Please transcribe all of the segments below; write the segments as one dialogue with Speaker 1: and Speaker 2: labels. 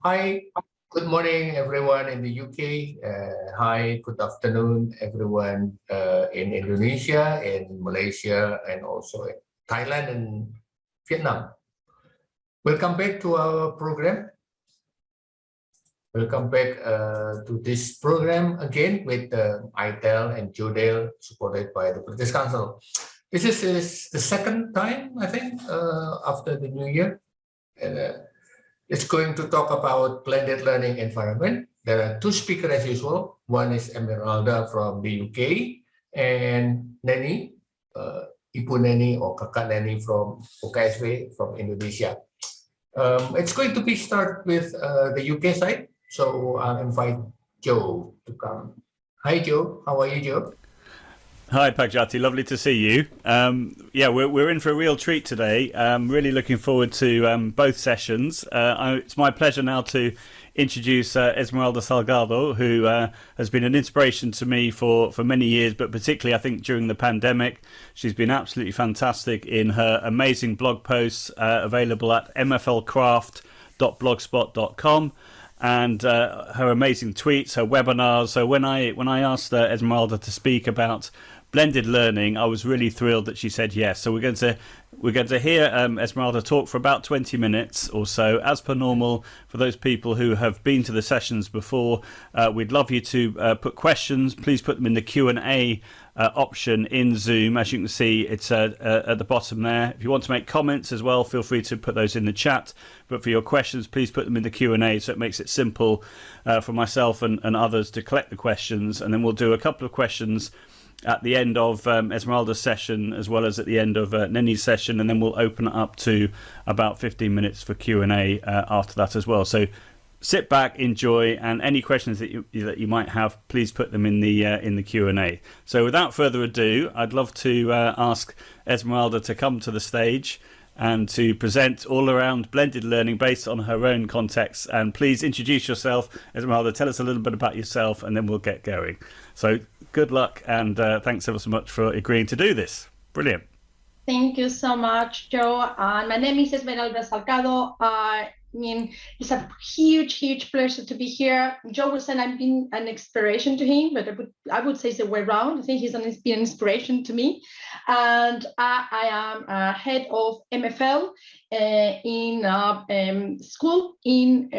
Speaker 1: Hi, good morning, everyone in the UK. Hi, good afternoon, everyone in Indonesia, in Malaysia, and also in Thailand and Vietnam. Welcome back to our program. Welcome back to this program again with iTell and Jodel, supported by the British Council. This is the second time, I think, after the New Year. And, it's going to talk about blended learning environment. There are two speakers as usual. One is Esmeralda from the UK and Neni, Ibu Neni or Kakak Neni from UKSW from Indonesia. It's going to be start with the UK side. So I'll invite Joe to come. Hi, Joe. How are you, Joe?
Speaker 2: Hi, Pagjati. Lovely to see you. Yeah, we're in for a real treat today. Really looking forward to both sessions. It's my pleasure now to introduce Esmeralda Salgado, who has been an inspiration to me for many years, but particularly I think during the pandemic. She's been absolutely fantastic in her amazing blog posts available at mflcraft.blogspot.com. and her amazing tweets, her webinars. So when I asked Esmeralda to speak about blended learning, I was really thrilled that she said yes. So we're going to hear Esmeralda talk for about 20 minutes or so. As per normal, for those people who have been to the sessions before, we'd love you to put questions. Please put them in the Q&A option in Zoom. As you can see, it's at the bottom there. If you want to make comments as well, feel free to put those in the chat. But for your questions, please put them in the Q&A, so it makes it simple for myself and others to collect the questions. And then we'll do a couple of questions at the end of Esmeralda's session, as well as at the end of Neni's session, and then we'll open it up to about 15 minutes for Q&A after that as well. So sit back, enjoy, and any questions that you might have, please put them in the Q&A. So without further ado, I'd love to ask Esmeralda to come to the stage and to present all around blended learning based on her own context. And please introduce yourself, Esmeralda. Tell us a little bit about yourself, and then we'll get going. So good luck, and thanks ever so much for agreeing to do this. Brilliant.
Speaker 3: Thank you so much, Joe. My name is Esmeralda Salgado. I mean, it's a huge pleasure to be here. Joe was saying I've been an inspiration to him, but I would say it's the way around. I think he's been an inspiration to me. And I am head of MFL in school in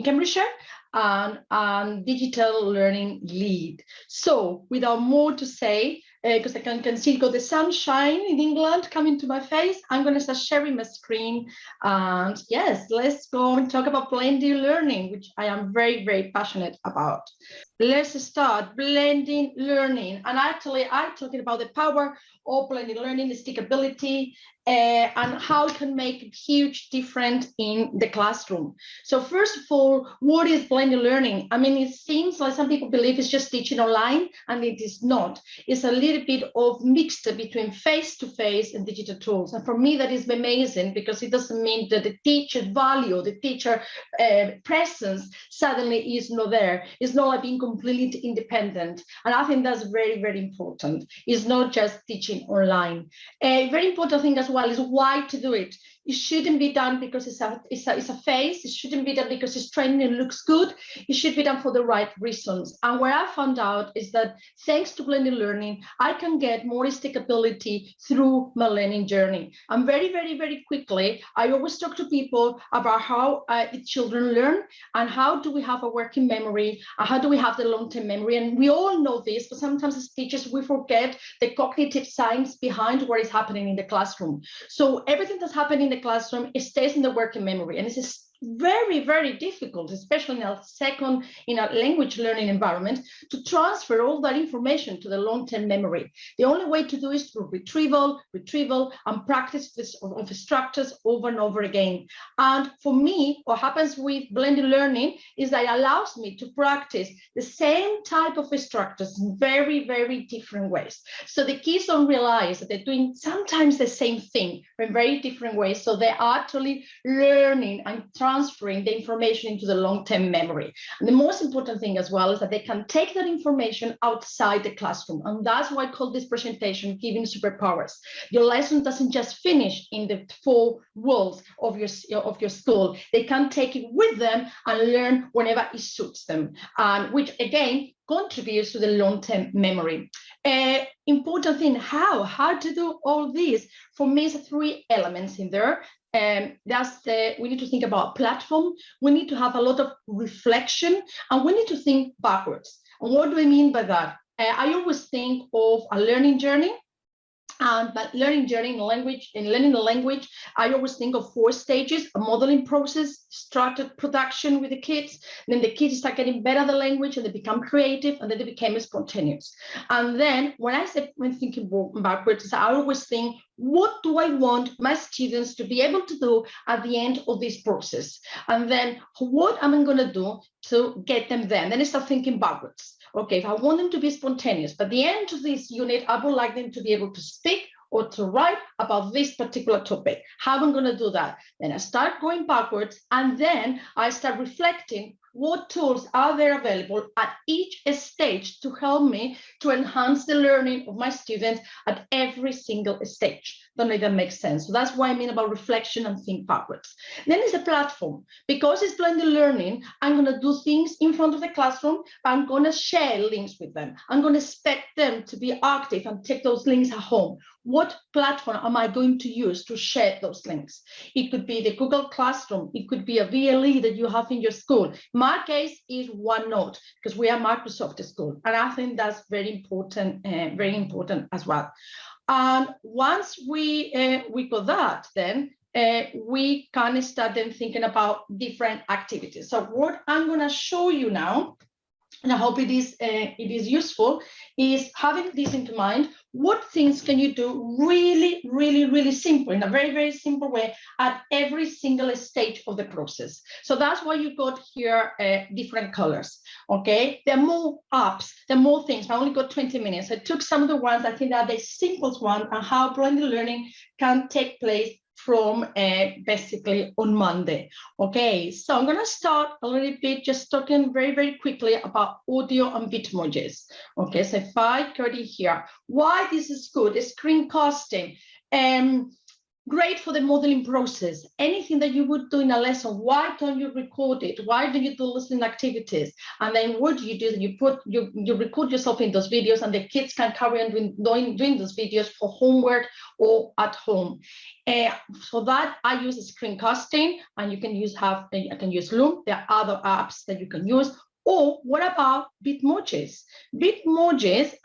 Speaker 3: Cambridgeshire, and digital learning lead. So without more to say, because I can see the sunshine in England coming to my face, I'm going to start sharing my screen. And yes, let's go and talk about blended learning, which I am very passionate about. Let's start blending learning. And actually, I'm talking about the power of blended learning, the stickability, and how it can make a huge difference in the classroom. So first of all, what is blended learning? I mean, it seems like some people believe it's just teaching online, and it is not. It's a little bit of mixed between face-to-face and digital tools. And for me, that is amazing, because it doesn't mean that the teacher value, the teacher presence suddenly is not there. It's not like being completely independent. And I think that's very important. It's not just teaching online. A very important thing as well is why to do it. It shouldn't be done because it's a phase. It shouldn't be done because it's training and looks good. It should be done for the right reasons. And what I found out is that thanks to blended learning, I can get more stickability through my learning journey. And very quickly, I always talk to people about how the children learn, and how do we have a working memory, and how do we have the long-term memory. And we all know this, but sometimes as teachers, we forget the cognitive science behind what is happening in the classroom. So everything that's happening in the classroom, it stays in the working memory, and this is very difficult, especially in a language learning environment, to transfer all that information to the long-term memory. The only way to do is through retrieval, and practice of structures over and over again. And for me, what happens with blended learning is that it allows me to practice the same type of structures in very different ways. So the kids don't realize that they're doing sometimes the same thing in very different ways. So they're actually learning and trying transferring the information into the long-term memory. And the most important thing as well is that they can take that information outside the classroom. And that's why I call this presentation Giving Superpowers. Your lesson doesn't just finish in the four walls of your school. They can take it with them and learn whenever it suits them, which again contributes to the long-term memory. Important thing, how to do all this? For me, it's 3 elements in there. We need to think about platform. We need to have a lot of reflection, and we need to think backwards. And what do I mean by that? I always think of a learning journey. But learning journey in learning the language, I always think of 4 stages: a modeling process, started production with the kids, then the kids start getting better at the language and they become creative, and then they became spontaneous. And then when thinking backwards, I always think, what do I want my students to be able to do at the end of this process? And then what am I going to do to get them there? And then I start thinking backwards. Okay, if I want them to be spontaneous, but at the end of this unit, I would like them to be able to speak or to write about this particular topic. How am I going to do that? Then I start going backwards, and then I start reflecting what tools are there available at each stage to help me to enhance the learning of my students at every single stage. Don't know if that makes sense. So that's what I mean about reflection and think backwards. Then it's a platform. Because it's blended learning, I'm going to do things in front of the classroom, but I'm going to share links with them. I'm going to expect them to be active and take those links at home. What platform am I going to use to share those links? It could be the Google Classroom. It could be a VLE that you have in your school. My case is OneNote, because we are Microsoft school. And I think that's very important as well. And once we got that, then we can start then thinking about different activities. So what I'm going to show you now, and I hope it is useful, is having this into mind. What things can you do really, really, really simple, in a very, very simple way at every single stage of the process? So that's why you got here different colors, okay? There are more apps, there are more things. I only got 20 minutes. I took some of the ones I think are the simplest one, and how blended learning can take place from basically on Monday. Okay, so I'm going to start a little bit just talking very, very quickly about audio and Bitmojis. Okay, so if I go in here, why this is good, screencasting. Great for the modeling process. Anything that you would do in a lesson, why don't you record it? Why do you do listening activities? And then what do? You record yourself in those videos, and the kids can carry on doing those videos for homework or at home. So that I use screencasting, and you can I can use Loom. There are other apps that you can use. Or what about Bitmojis? Bitmojis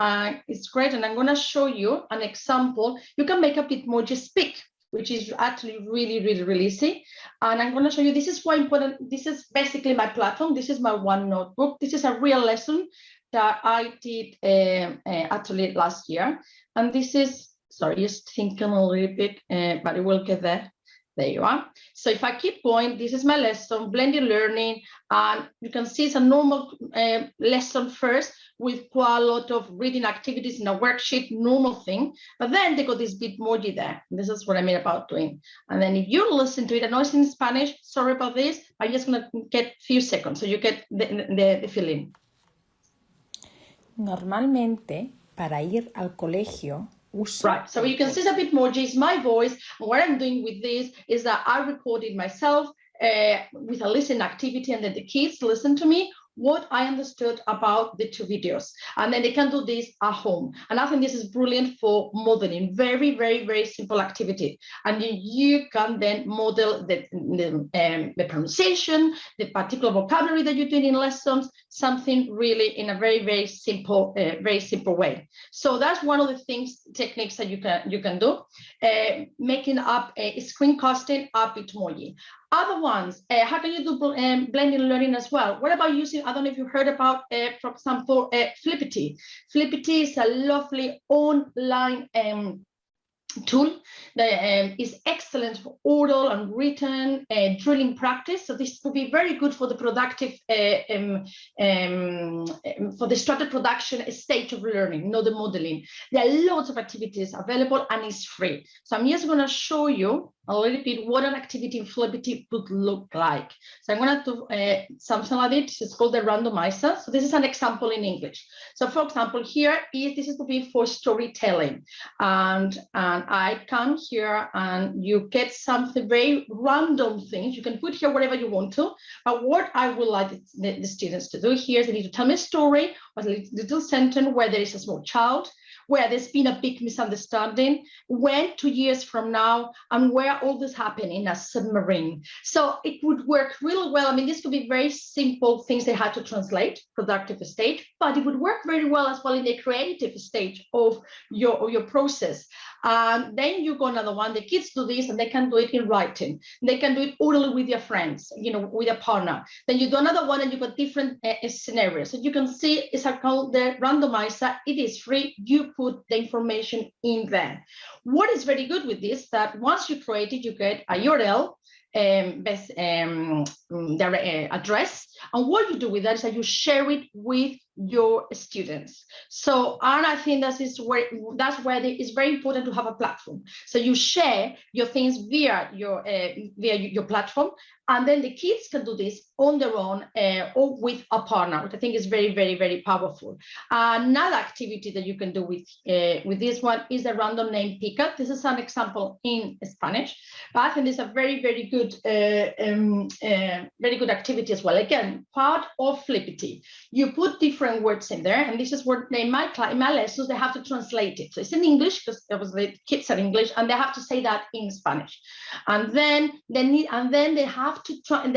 Speaker 3: is great, and I'm going to show you an example. You can make a Bitmoji speak, which is actually really, really, really easy. And I'm going to show you, this is why important. This is basically my platform. This is my OneNote book. This is a real lesson that I did actually last year. And this is, sorry, just thinking a little bit, but it will get there. There you are. So if I keep going, this is my lesson, blended learning. And you can see it's a normal lesson first with quite a lot of reading activities in a worksheet, normal thing. But then they got this Bitmoji there. This is what I mean about doing. And then if you listen to it, I know it's in Spanish, sorry about this. I'm just going to get a few seconds so you get the feeling.
Speaker 4: Normalmente, para ir al colegio,
Speaker 3: right, so you can see the Bitmoji is my voice. And what I'm doing with this is that I recorded myself with a listening activity, and then the kids listen to me what I understood about the 2 videos. And then they can do this at home. And I think this is brilliant for modeling. Very, very, very simple activity. And you can then model the pronunciation, the particular vocabulary that you're doing in lessons, something really in a very, very simple way. So that's one of the techniques that you can do. Making up a screencasting up Bitmoji. Other ones, how can you do blended learning as well? What about using, I don't know if you heard about, for example, Flippity. Flippity is a lovely online tool that is excellent for oral and written drilling practice. So this will be very good for the productive, for the started production stage of learning, not the modeling. There are lots of activities available, and it's free. So I'm just going to show you a little bit what an activity in Flippity would look like. So I'm going to do something like this. It's called the randomizer. So this is an example in English. So for example, this is to be for storytelling. And I come here and you get something very random things. You can put here whatever you want to. But what I would like the students to do here is they need to tell me a story or a little sentence where there is a small child, where there's been a big misunderstanding, when 2 years from now, and where all this happened in a submarine. So it would work really well. I mean, this could be very simple things they had to translate, productive stage, but it would work very well as well in the creative stage of your process. And then you go another one, the kids do this and they can do it in writing. They can do it orally with your friends, with a partner. Then you do another one and you got different scenarios. So you can see it's called the randomizer. It is free. You put the information in there. What is very good with this, that once you create it, you get a URL, address, and what you do with that is that you share it with your students. So, and I think that's where it's very important to have a platform. So you share your things via your platform, and then the kids can do this on their own or with a partner, which I think is very, very, very powerful. Another activity that you can do with this one is the random name picker. This is an example in Spanish, but I think it's a very, very good, very good activity as well. Again, part of Flippity. You put different words in there, and this is what in my lessons they have to translate it. So it's in English because obviously kids are English, and they have to say that in Spanish, and then they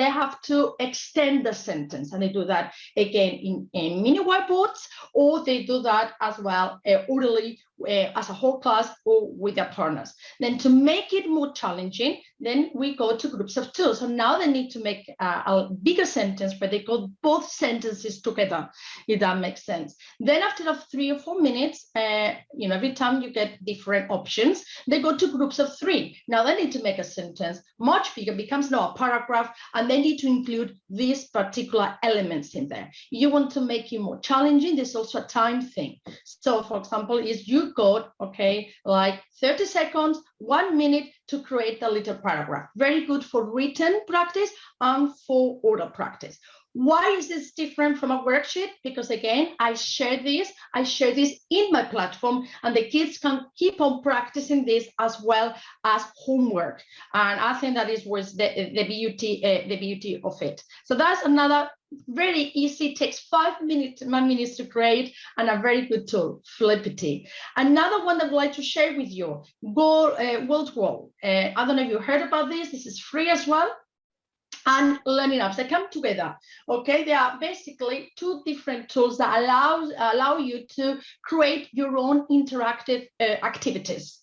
Speaker 3: have to extend the sentence, and they do that again in mini whiteboards, or they do that as well orally as a whole class or with their partners. Then to make it more challenging, then we go to groups of two. So now they need to make a bigger sentence, but they go both sentences together, if that makes sense. Then after 3 or 4 minutes, every time you get different options, they go to groups of 3. Now they need to make a sentence much bigger, becomes now a paragraph, and they need to include these particular elements in there. You want to make it more challenging, there's also a time thing. So for example, is you got, like 30 seconds, 1 minute to create a little paragraph. Very good for written practice and for oral practice. Why is this different from a worksheet? Because again, I share this in my platform, and the kids can keep on practicing this as well as homework. And I think that is was the beauty of it. So that's another very easy, takes 5 minutes to create, and a very good tool, Flippity. Another one that I'd like to share with you, World Wall. I don't know if you heard about this. This is free as well. And learning apps, they come together. They are basically 2 different tools that allow you to create your own interactive activities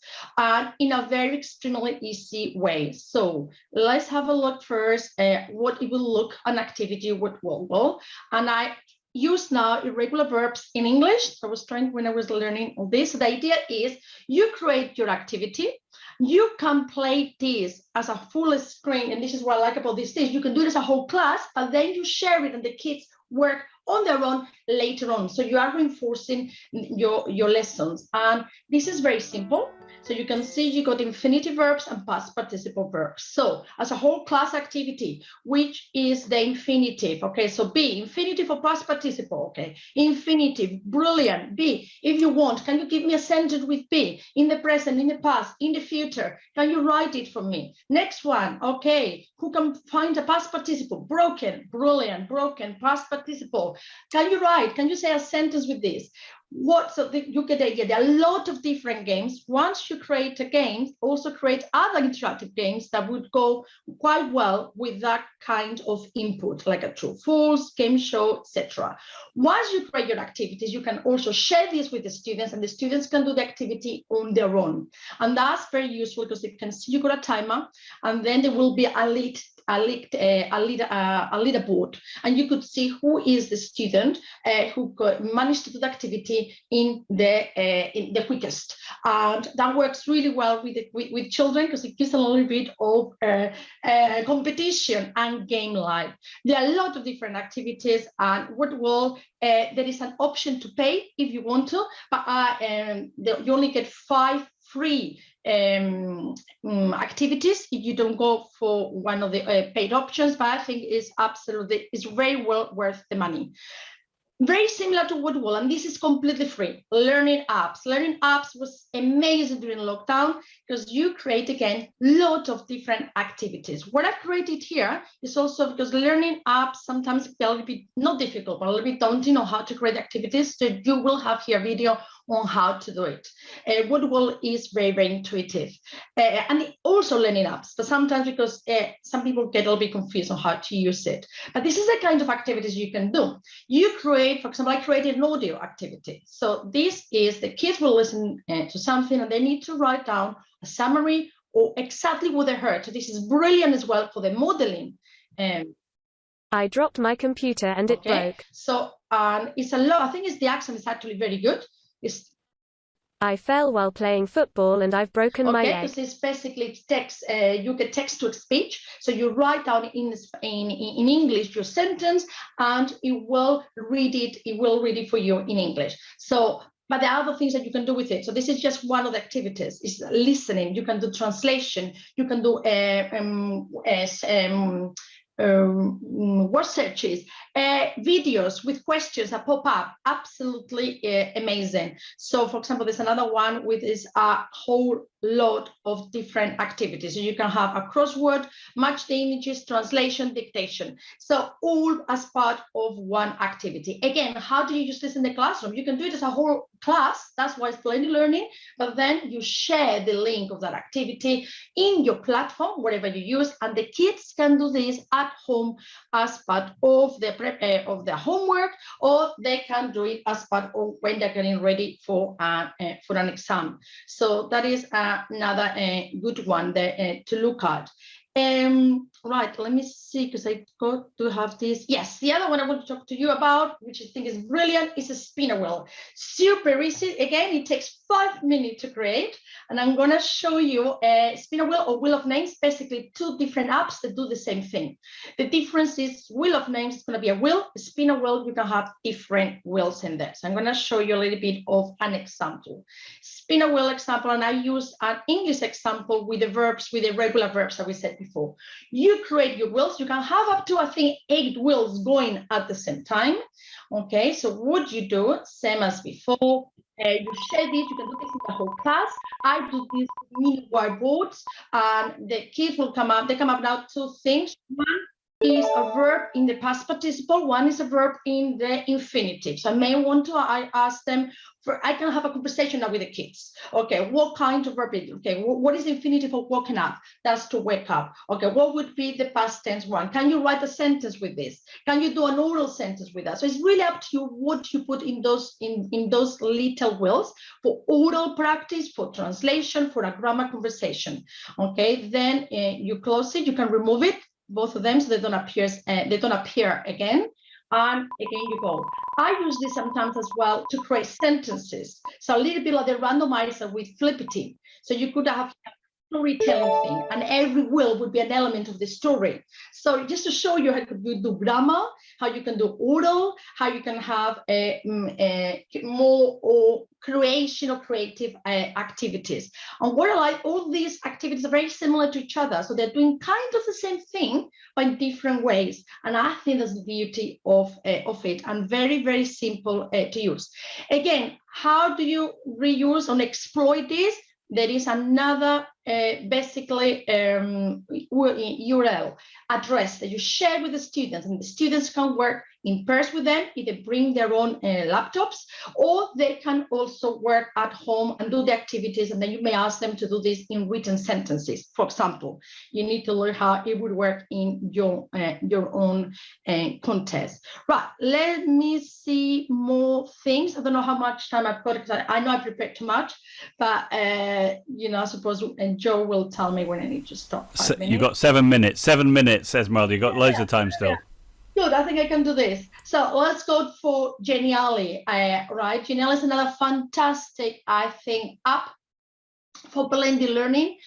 Speaker 3: in a very extremely easy way. So let's have a look first what it will look an activity with Wordle. And I use now irregular verbs in English. So I was trying when I was learning all this. So the idea is you create your activity. You can play this as a full screen, and this is what I like about this stage. You can do this as a whole class, but then you share it and the kids work on their own later on. So you are reinforcing your lessons. And this is very simple. So you can see you got infinitive verbs and past participle verbs. So as a whole class activity, which is the infinitive, so be infinitive or past participle, infinitive, brilliant, be, if you want, can you give me a sentence with be, in the present, in the past, in the future, can you write it for me? Next one, who can find a past participle? Broken, brilliant, broken, past participle. Can you write, can you say a sentence with this? So you get the idea. There are a lot of different games. Once you create a game, also create other interactive games that would go quite well with that kind of input, like a true false, game show, etc. Once you create your activities, you can also share this with the students, and the students can do the activity on their own. And that's very useful because you can see you got a timer, and then there will be a leaderboard, and you could see who is the student who managed to do the activity in the quickest. And that works really well with children because it gives a little bit of competition and game life. There are a lot of different activities, and there is an option to pay if you want to, but you only get 5 free activities if you don't go for one of the paid options, but I think it's very well worth the money. Very similar to Woodwall, and this is completely free. Learning apps. Learning apps was amazing during lockdown because you create, again, lots of different activities. What I've created here is also because learning apps sometimes be a little bit, not difficult, but a little bit daunting on how to create activities. So you will have here a video on how to do it. Woodwall is very, very intuitive. And also learning apps, but sometimes because some people get a little bit confused on how to use it. But this is the kind of activities you can do. You create, for example, I created an audio activity. So this is the kids will listen to something and they need to write down a summary or exactly what they heard. So this is brilliant as well for the modeling.
Speaker 5: I dropped my computer and it broke.
Speaker 3: So it's a lot. I think the accent is actually very good.
Speaker 5: I fell while playing football and I've broken my leg.
Speaker 3: Because it's basically text. You get text to speech. So you write down in English your sentence, and it will read it. It will read it for you in English. So, but there are other things that you can do with it. So this is just one of the activities. It's listening. You can do translation. You can do word searches, videos with questions that pop up. Absolutely amazing. So for example, there's another one with a whole lot of different activities. So you can have a crossword, match the images, translation, dictation. So all as part of one activity. Again, how do you use this in the classroom? You can do it as a whole class. That's why it's blended learning. But then you share the link of that activity in your platform, whatever you use, and the kids can do this at home as part of the homework, or they can do it as part of when they're getting ready for an exam. So that is another good one there, to look at. Right, let me see, because I got to have this. Yes, the other one I want to talk to you about, which I think is brilliant, is a spinner wheel. Super easy. Again, it takes 5 minutes to create, and I'm going to show you a spinner wheel or wheel of names, basically two different apps that do the same thing. The difference is wheel of names is going to be a wheel. A spinner wheel, you can have different wheels in there. So I'm going to show you a little bit of an example. Spinner wheel example, and I use an English example with the verbs, with the regular verbs that we said before. You create your wheels. You can have up to, I think, 8 wheels going at the same time. Okay, so what you do, same as before, you share this. You can do this in the whole class. I do this mini whiteboards, and the kids will come up. They come up now 2 things. One is a verb in the past participle. One is a verb in the infinitive. So I may want to ask them I can have a conversation now with the kids. Okay, what kind of verb is it? Okay, what is the infinitive of woken up? That's to wake up. Okay, what would be the past tense one? Can you write a sentence with this? Can you do an oral sentence with that? So it's really up to you what you put in those little wheels for oral practice, for translation, for a grammar conversation. Okay, then you close it. You can remove it, both of them, so they don't appear again. And again, you go. I use this sometimes as well to create sentences. So a little bit like the randomizer with Flippity. So you could have a storytelling thing, and every wheel would be an element of the story. So just to show you how you do grammar, how you can do oral, how you can have more or creation or creative activities. And what I like, all these activities are very similar to each other. So they're doing kind of the same thing, but in different ways. And I think that's the beauty of it, and very, very simple to use. Again, how do you reuse and exploit this? There is another basically URL address that you share with the students, and the students can work in pairs with them, either bring their own laptops, or they can also work at home and do the activities, and then you may ask them to do this in written sentences. For example, you need to learn how it would work in your own contest. Right, let me see more things. I don't know how much time I've got, because I know I prepared too much, but I suppose Joe will tell me when I need to stop.
Speaker 2: So you've got 7 minutes. 7 minutes, Esmeralda. You've got loads of time still.
Speaker 3: Yeah. Good, I think I can do this. So let's go for Genially, right? Genially is another fantastic, I think, app for blended learning.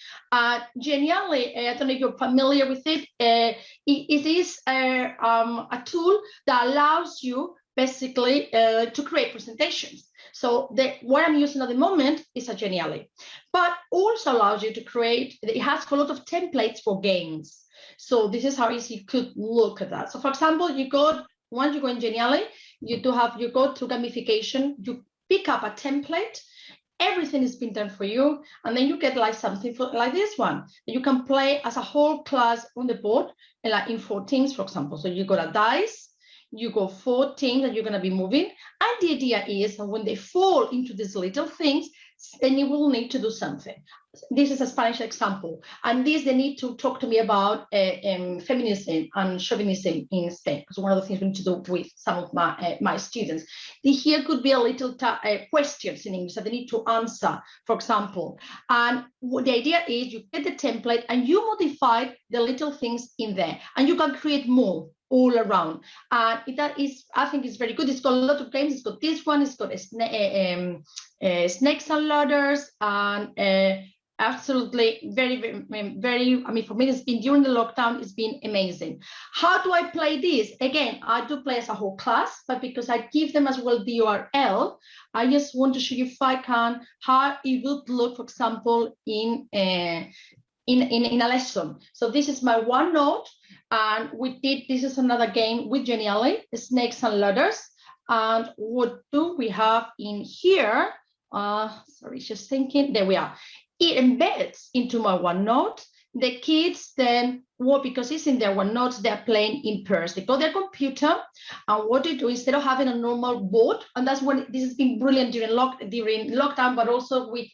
Speaker 3: Genially, I don't know if you're familiar with it. It is a tool that allows you basically to create presentations. So what I'm using at the moment is a Genially, but also allows you to create, it has a lot of templates for games. So this is how easy you could look at that. So for example, once you go in Genially, you go to gamification, you pick up a template, everything has been done for you, and then you get like something like this one. You can play as a whole class on the board, like in 4 teams, for example. So you got a dice, you go 4 teams that you're going to be moving, and the idea is that when they fall into these little things, then you will need to do something. This is a Spanish example, and they need to talk to me about feminism and chauvinism in Spain, because one of the things we need to do with some of my students. Here could be a little questions in English that they need to answer, for example. And the idea is you get the template and you modify the little things in there, and you can create more all around. And that is, I think, it's very good. It's got a lot of games. It's got this one. It's got snakes and ladders, and absolutely very, very, I mean, for me, it's been during the lockdown, it's been amazing. How do I play this? Again, I do play as a whole class, but because I give them as well the URL, I just want to show you, if I can, how it would look, for example, in a lesson. So this is my OneNote, and this is another game with Genially, snakes and ladders. And what do we have in here? Sorry, just thinking, there we are. It embeds into my OneNote. The kids then, because it's in their OneNote, they're playing in pairs. They got their computer, and what they do, instead of having a normal board, and that's when this has been brilliant during lockdown, but also with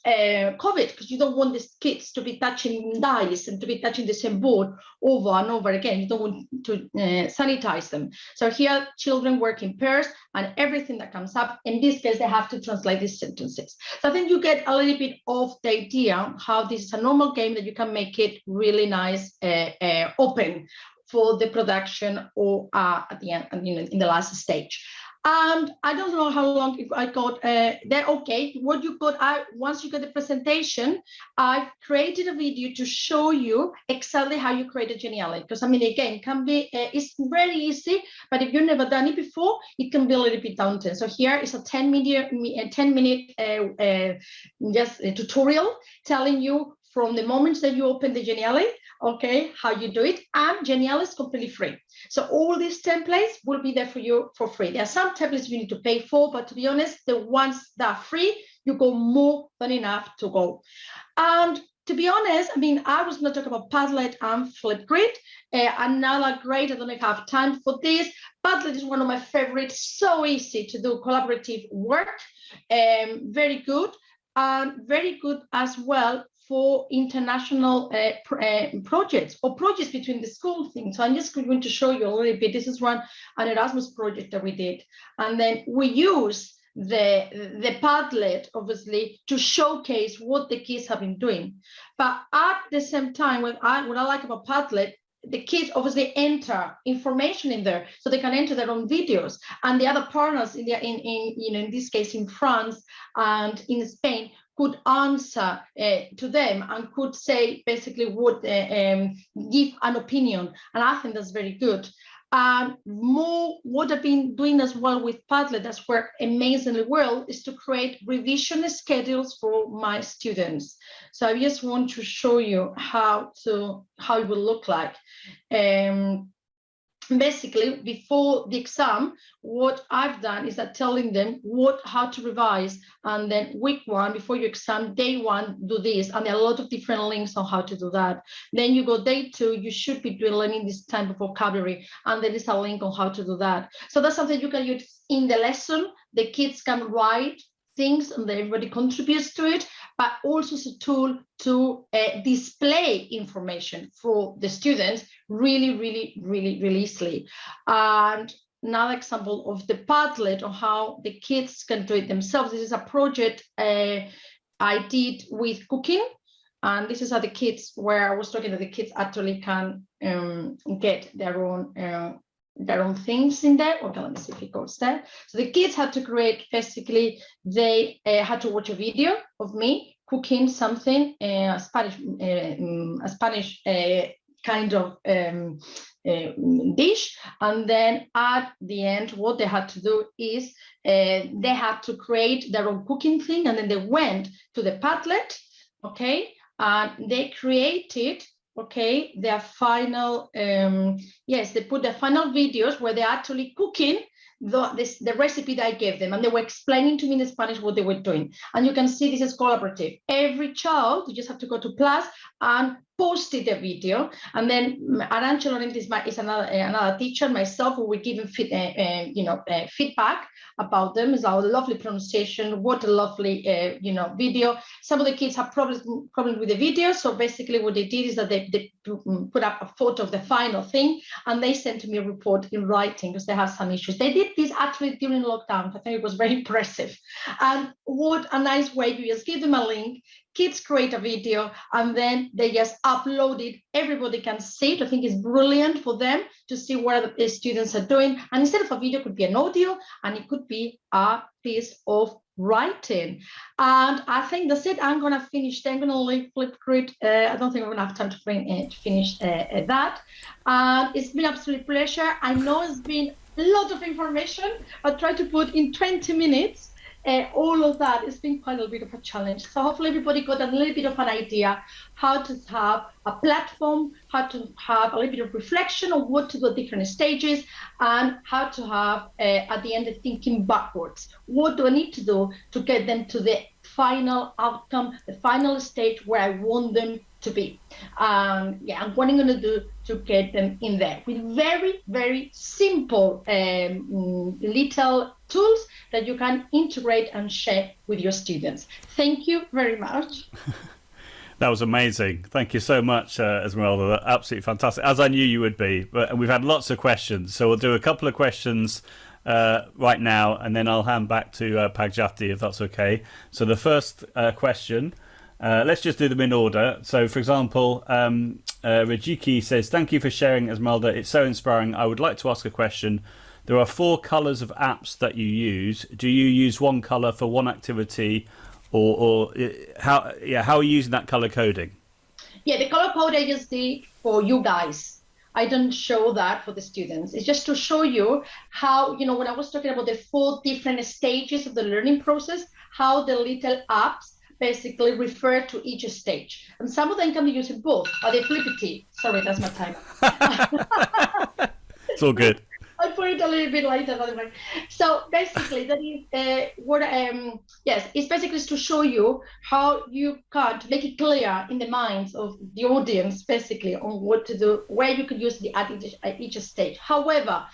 Speaker 3: COVID, because you don't want these kids to be touching dice and to be touching the same board over and over again. You don't want to sanitize them. So here, children work in pairs, and everything that comes up, in this case, they have to translate these sentences. So I think you get a little bit of the idea how this is a normal game that you can make it really nice, open for the production, or at the end, in the last stage. And I don't know how long I got there. Okay, what you got, once you get the presentation, I created a video to show you exactly how you create a Genially. Because I mean, again, can be it's very easy, but if you've never done it before, it can be a little bit daunting. So here is a 10-minute just a tutorial telling you from the moment that you open the Genially, okay, how you do it. And Genially is completely free. So all these templates will be there for you for free. There are some templates you need to pay for, but to be honest, the ones that are free, you go more than enough to go. And to be honest, I mean, I was going to talk about Padlet and Flipgrid. Another great, I don't know if I have time for this. Padlet is one of my favorites, so easy to do collaborative work, very good, and very good as well for international projects or projects between the school things. So I'm just going to show you a little bit. This is an Erasmus project that we did. And then we use the Padlet, obviously, to showcase what the kids have been doing. But at the same time, what I like about Padlet, the kids obviously enter information in there, so they can enter their own videos, and the other partners in this case in France and in Spain could answer to them and could say basically what give an opinion, and I think that's very good. What I've been doing as well with Padlet that's worked amazingly well is to create revision schedules for my students. So I just want to show you how it will look like. Basically, before the exam, what I've done is that telling them how to revise, and then week 1 before your exam, day 1, do this, and there are a lot of different links on how to do that. Then you go day 2, you should be learning this type of vocabulary, and there is a link on how to do that. So that's something you can use in the lesson. The kids can write things and everybody contributes to it, but also as a tool to display information for the students really easily. And another example of the Padlet on how the kids can do it themselves. This is a project I did with cooking, and this is how the kids, where I was talking that the kids actually can get their own things in there. Okay, let me see if it goes there. So the kids had to create, basically, they had to watch a video of me cooking something, a Spanish kind of dish. And then at the end, what they had to do is they had to create their own cooking thing. And then they went to the Padlet, okay, and they created, okay, their final, they put the final videos where they're actually cooking the recipe that I gave them, and they were explaining to me in Spanish what they were doing. And you can see this is collaborative. Every child, you just have to go to Plus and posted the video, and then Arancha Laurent is another teacher, myself, who will give him feedback about them. It's our lovely pronunciation. What a lovely video. Some of the kids have problems with the video, so basically what they did is that they put up a photo of the final thing, and they sent me a report in writing because they have some issues. They did this actually during lockdown. I think it was very impressive. And what a nice way, you just give them a link, kids create a video, and then they just upload it. Everybody can see it. I think it's brilliant for them to see what the students are doing. And instead of a video, it could be an audio, and it could be a piece of writing. And I think that's it. I'm going to finish. I'm going to flip through it. I don't think we're going to have time to finish that. It's been an absolute pleasure. I know it's been a lot of information. I'll try to put in 20 minutes. All of that. It's been quite a bit of a challenge. So hopefully everybody got a little bit of an idea how to have a platform, how to have a little bit of reflection on what to do at different stages, and how to have, at the end, the thinking backwards. What do I need to do to get them to the final outcome, the final stage where I want them to be? And what I'm going to do to get them in there with very, very simple little tools that you can integrate and share with your students. Thank you very much.
Speaker 2: That was amazing. Thank you so much, Esmeralda. Absolutely fantastic, as I knew you would be. But we've had lots of questions, so we'll do a couple of questions right now, and then I'll hand back to Pagjati, if that's okay. So the first question, let's just do them in order. So, for example, Rajiki says, "Thank you for sharing, Esmeralda. It's so inspiring. I would like to ask a question. There are 4 colours of apps that you use. Do you use one colour for one activity, or how are you using that colour coding?"
Speaker 3: Yeah, the colour code I just did for you guys. I don't show that for the students. It's just to show you how, when I was talking about the 4 different stages of the learning process, how the little apps basically refer to each stage. And some of them can be used in both, or they flip it. Sorry, that's my time.
Speaker 2: It's all good.
Speaker 3: I'll put it a little bit later. So basically, that is it's basically to show you how you can, to make it clear in the minds of the audience, basically, on what to do, where you can use the at each stage. However,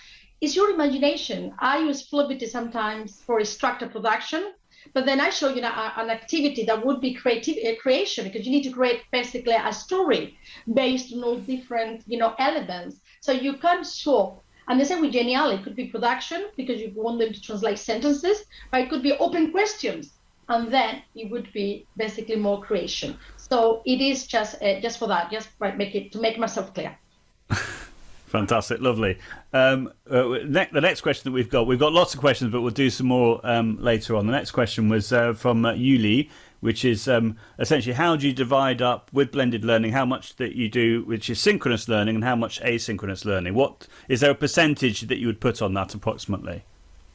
Speaker 3: it's your imagination. I use Flipity sometimes for structured production, but then I show you an activity that would be creation, because you need to create basically a story based on all different elements. So you can swap. And the same with Genial, it could be production because you want them to translate sentences, but it could be open questions, and then it would be basically more creation. So it is just for that, just to make myself clear.
Speaker 2: Fantastic, lovely. The next question that we've got lots of questions, but we'll do some more later on. The next question was from Yuli, which is essentially, how do you divide up with blended learning how much that you do, which is synchronous learning, and how much asynchronous learning? What is there a percentage that you would put on that approximately?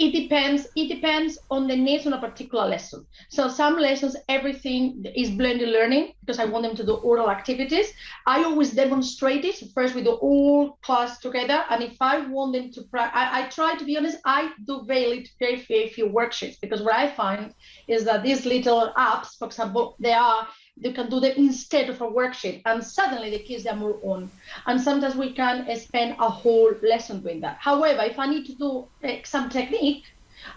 Speaker 3: It depends on the needs on a particular lesson. So some lessons, everything is blended learning because I want them to do oral activities. I always demonstrate it. First, we do all class together. And if I want them to I try to be honest, I do very few worksheets, because what I find is that these little apps, for example, they can do them instead of a worksheet, and suddenly the kids are more on. And sometimes we can spend a whole lesson doing that. However, if I need to do some technique,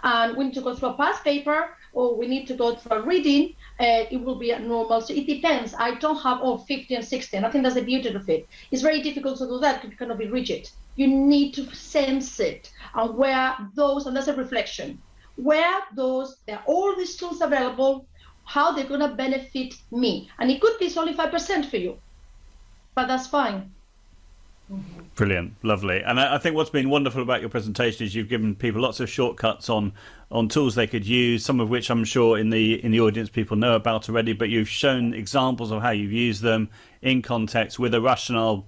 Speaker 3: and we need to go through a past paper, or we need to go through a reading, it will be normal. So it depends. I don't have 50 and 60, and I think that's the beauty of it. It's very difficult to do that because you cannot be rigid. You need to sense it, and and that's a reflection. There are all these tools available, how they're going to benefit me. And it could be only 5% for you, but that's fine.
Speaker 2: Brilliant, lovely. And I think what's been wonderful about your presentation is you've given people lots of shortcuts on tools they could use, some of which I'm sure in the audience people know about already, but you've shown examples of how you've used them in context with a rationale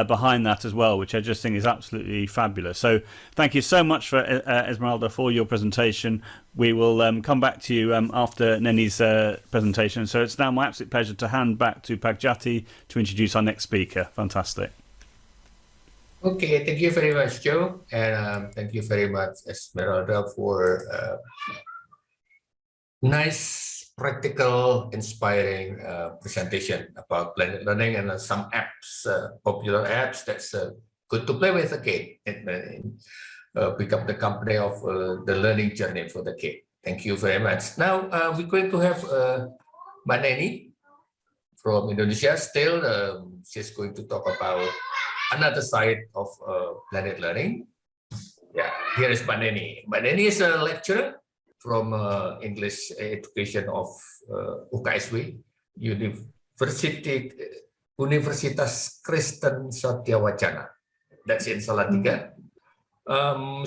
Speaker 2: behind that as well, which I just think is absolutely fabulous. So thank you so much for Esmeralda for your presentation. We will come back to you after Neni's presentation. So it's now my absolute pleasure to hand back to Pagjati to introduce our next speaker. Fantastic.
Speaker 1: Okay, thank you very much, Joe, and thank you very much, Esmeralda, for nice, practical, inspiring presentation about blended learning and some apps, popular apps that's good to play with the kid and become the company of the learning journey for the kid. Thank you very much. Now we're going to have Mbak Neni from Indonesia. Still, she's going to talk about another side of blended learning. Yeah, here is Mbak Neni. Mbak Neni is a lecturer from English Education of UKSW, Universitas Kristen Satya Wacana. That's in Salatiga.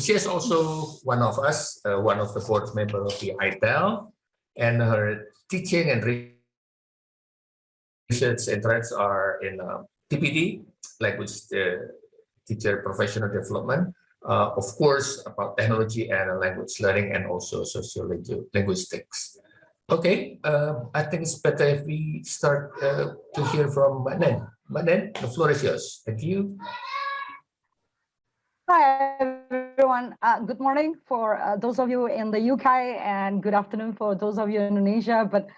Speaker 1: She is also one of us, one of the board members of the iTell, and her teaching and research interests are in TPD, language teacher professional development, of course, about technology and language learning, and also linguistics. Okay, I think it's better if we start to hear from Mbak Nen. Mbak Nen, the floor is yours. Thank you.
Speaker 6: Hi, everyone. Good morning for those of you in the UK, and good afternoon for those of you in Indonesia. But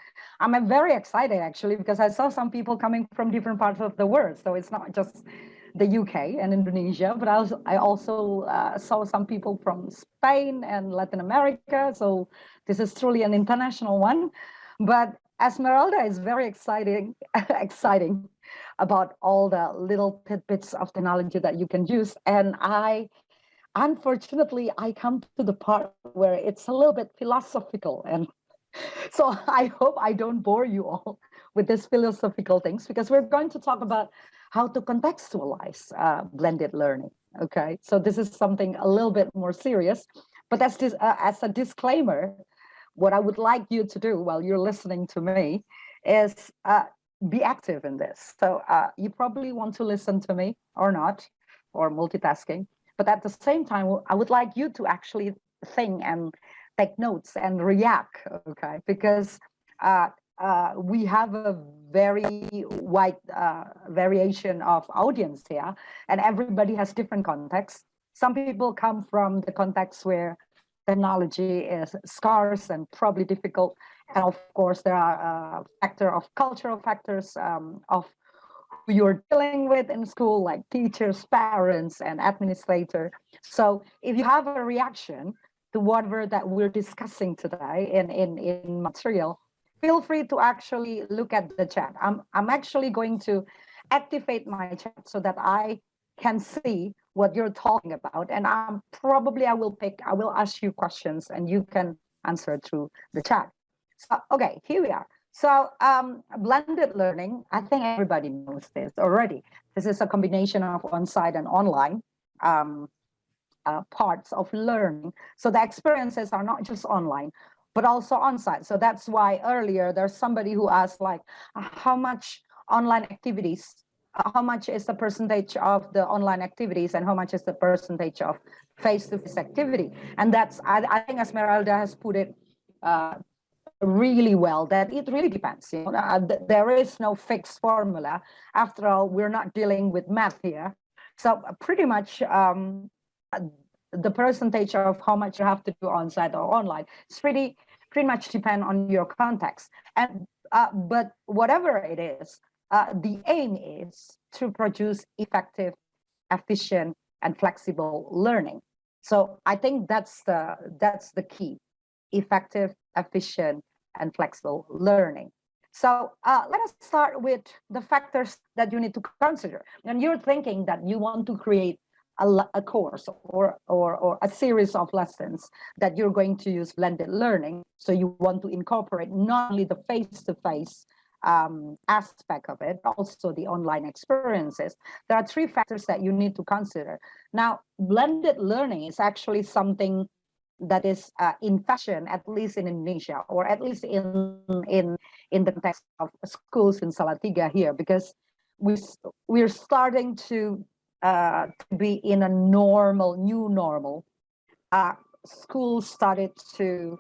Speaker 6: I'm very excited, actually, because I saw some people coming from different parts of the world. So it's not just the UK and Indonesia, but I also saw some people from Spain and Latin America. So this is truly an international one. But Esmeralda is very exciting about all the little tidbits of technology that you can use. And unfortunately, I come to the part where it's a little bit philosophical. And so I hope I don't bore you all with these philosophical things, because we're going to talk about how to contextualize blended learning. Okay, so this is something a little bit more serious, but as a disclaimer, what I would like you to do while you're listening to me is be active in this. So you probably want to listen to me or not, or multitasking, but at the same time, I would like you to actually think and take notes and react, okay? Because we have a very wide variation of audience here, and everybody has different contexts. Some people come from the context where technology is scarce and probably difficult. And of course, there are cultural factors of who you're dealing with in school, like teachers, parents, and administrators. So if you have a reaction to whatever that we're discussing today in material, feel free to actually look at the chat. I'm actually going to activate my chat so that I can see what you're talking about, and I will ask you questions and you can answer through the chat. So okay, here we are. So blended learning, I think everybody knows this already. This is a combination of on-site and online parts of learning. So the experiences are not just online, but also on-site. So that's why earlier there's somebody who asked, like, how much online activities, how much is the percentage of the online activities and how much is the percentage of face-to-face activity? And that's, I think Esmeralda has put it really well, that it really depends. You know, there is no fixed formula. After all, we're not dealing with math here. So pretty much the percentage of how much you have to do on-site or online, it's pretty much depend on your context. And but whatever it is, the aim is to produce effective, efficient, and flexible learning. So I think that's the key: effective, efficient, and flexible learning. So let us start with the factors that you need to consider. And you're thinking that you want to create a course or a series of lessons that you're going to use blended learning. So you want to incorporate not only the face-to-face aspect of it, but also the online experiences. There are three factors that you need to consider. Now, blended learning is actually something that is in fashion, at least in Indonesia, or at least in the context of schools in Salatiga here, because we're starting to be in a new normal. Schools started to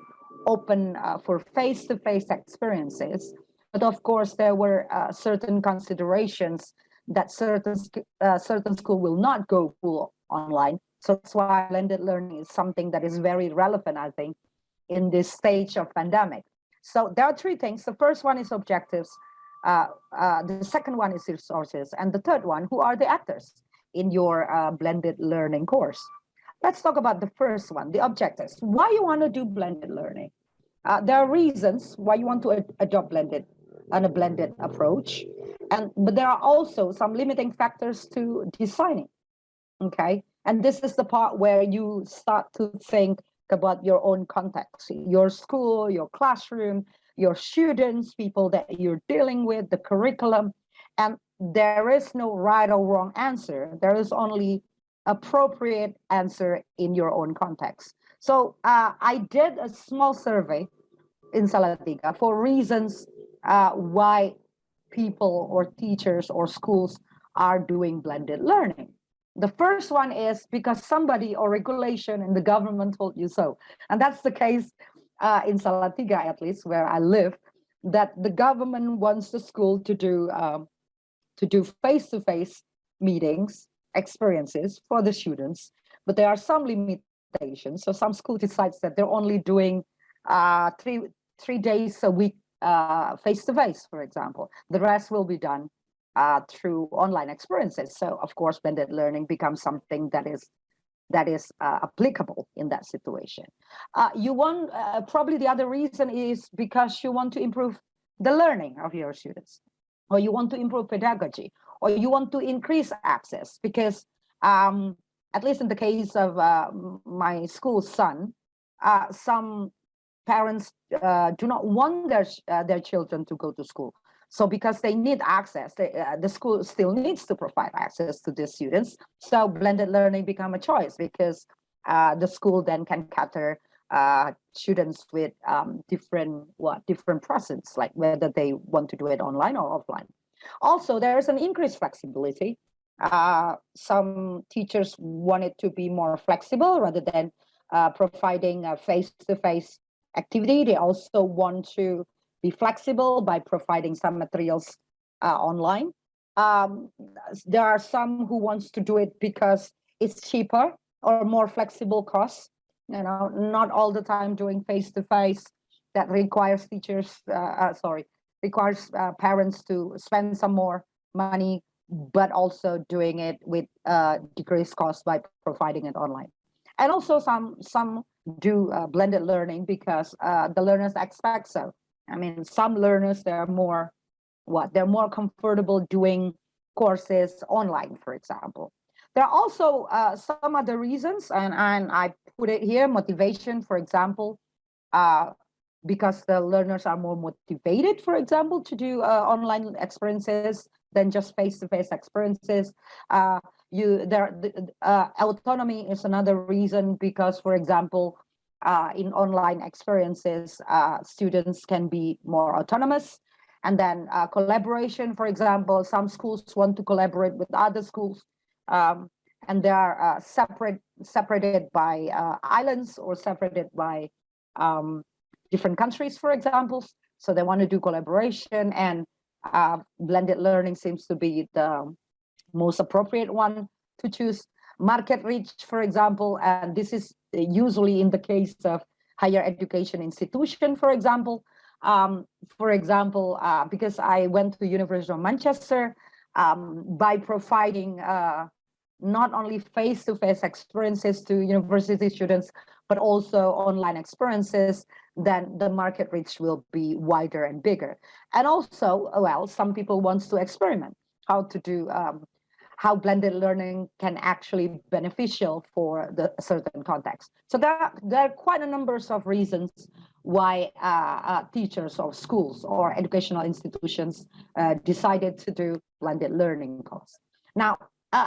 Speaker 6: open for face-to-face experiences, but of course there were certain considerations that certain school will not go full online. So that's why blended learning is something that is very relevant, I think, in this stage of pandemic. So there are three things. The first one is objectives. The second one is resources. And the third one, who are the actors in your blended learning course? Let's talk about the first one, the objectives. Why you want to do blended learning? There are reasons why you want to adopt blended approach. But there are also some limiting factors to designing, okay? And this is the part where you start to think about your own context, your school, your classroom, your students, people that you're dealing with, the curriculum. And there is no right or wrong answer. There is only appropriate answer in your own context. So I did a small survey in Salatiga for reasons why people or teachers or schools are doing blended learning. The first one is because somebody or regulation in the government told you so. And that's the case in Salatiga, at least where I live, that the government wants the school to do face-to-face meetings, experiences for the students, but there are some limitations. So some school decides that they're only doing three days a week face-to-face, for example. The rest will be done through online experiences. So of course, blended learning becomes something that is applicable in that situation. You want probably the other reason is because you want to improve the learning of your students, or you want to improve pedagogy, or you want to increase access, because at least in the case of my school's son, some parents do not want their children to go to school. So because they need access, the school still needs to provide access to the students. So blended learning become a choice, because the school then can cater students with different presence, like whether they want to do it online or offline. Also, there is an increased flexibility. Some teachers want it to be more flexible rather than providing a face-to-face activity. They also want to be flexible by providing some materials online. There are some who wants to do it because it's cheaper or more flexible costs. You know, not all the time doing face-to-face. That requires parents to spend some more money, but also doing it with decreased cost by providing it online. And also some do blended learning because the learners expect so. I mean, some learners, they're more comfortable doing courses online, for example. There are also some other reasons, and I put it here, motivation, for example, because the learners are more motivated, for example, to do online experiences than just face-to-face experiences. Autonomy is another reason, because, for example, in online experiences, students can be more autonomous. And then collaboration, for example, some schools want to collaborate with other schools, and they are separated by islands or separated by different countries, for example. So they want to do collaboration, and blended learning seems to be the most appropriate one to choose. Market reach, for example, and this is usually in the case of higher education institution, for example. Because I went to the University of Manchester, by providing not only face-to-face experiences to university students, but also online experiences, then the market reach will be wider and bigger. And also, well, some people want to experiment how to do how blended learning can actually be beneficial for the certain context. So there are quite a number of reasons why teachers or schools or educational institutions decided to do blended learning course. Now,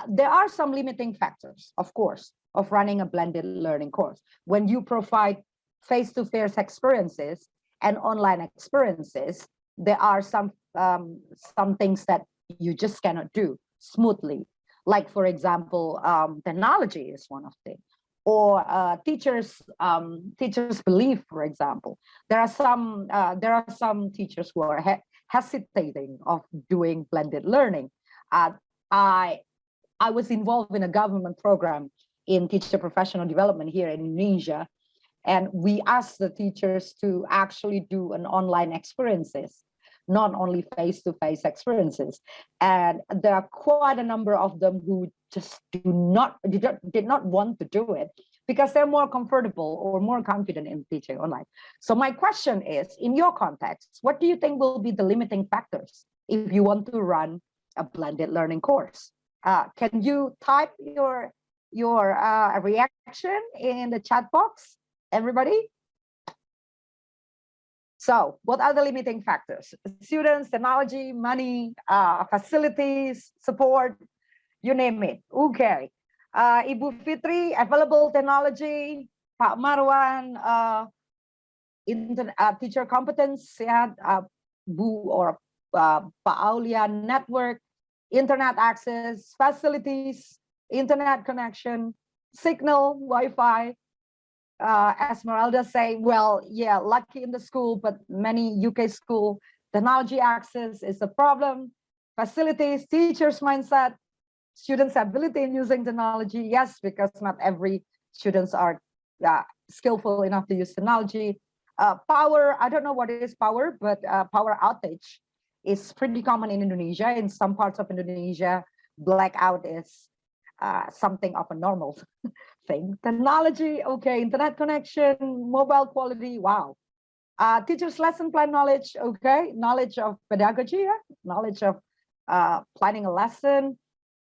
Speaker 6: there are some limiting factors, of course, of running a blended learning course. When you provide face-to-face experiences and online experiences, there are some things that you just cannot do smoothly. Like, for example, technology is one of them, or teachers belief, for example. There are some teachers who are hesitating of doing blended learning. I was involved in a government program in teacher professional development here in Indonesia, and we asked the teachers to actually do an online experiences, not only face-to-face experiences. And there are quite a number of them who just did not want to do it because they're more comfortable or more confident in teaching online. So my question is, in your context, what do you think will be the limiting factors if you want to run a blended learning course? Can you type your reaction in the chat box, everybody? So what are the limiting factors? Students, technology, money, facilities, support, you name it. Okay. Ibu Fitri, available technology. Pak Marwan, teacher competence, ya, Bu or Pak Aulia, network, internet access, facilities, internet connection, signal, Wi-Fi. Esmeralda say, well, yeah, lucky in the school, but many UK school, technology access is a problem. Facilities, teachers' mindset, students' ability in using technology. Yes, because not every students are skillful enough to use technology. Power, I don't know what is power, but power outage is pretty common in Indonesia. In some parts of Indonesia, blackout is something of a normal thing. Technology, okay, internet connection, mobile quality, wow. Teachers' lesson plan knowledge, okay, knowledge of pedagogy, yeah? Knowledge of planning a lesson,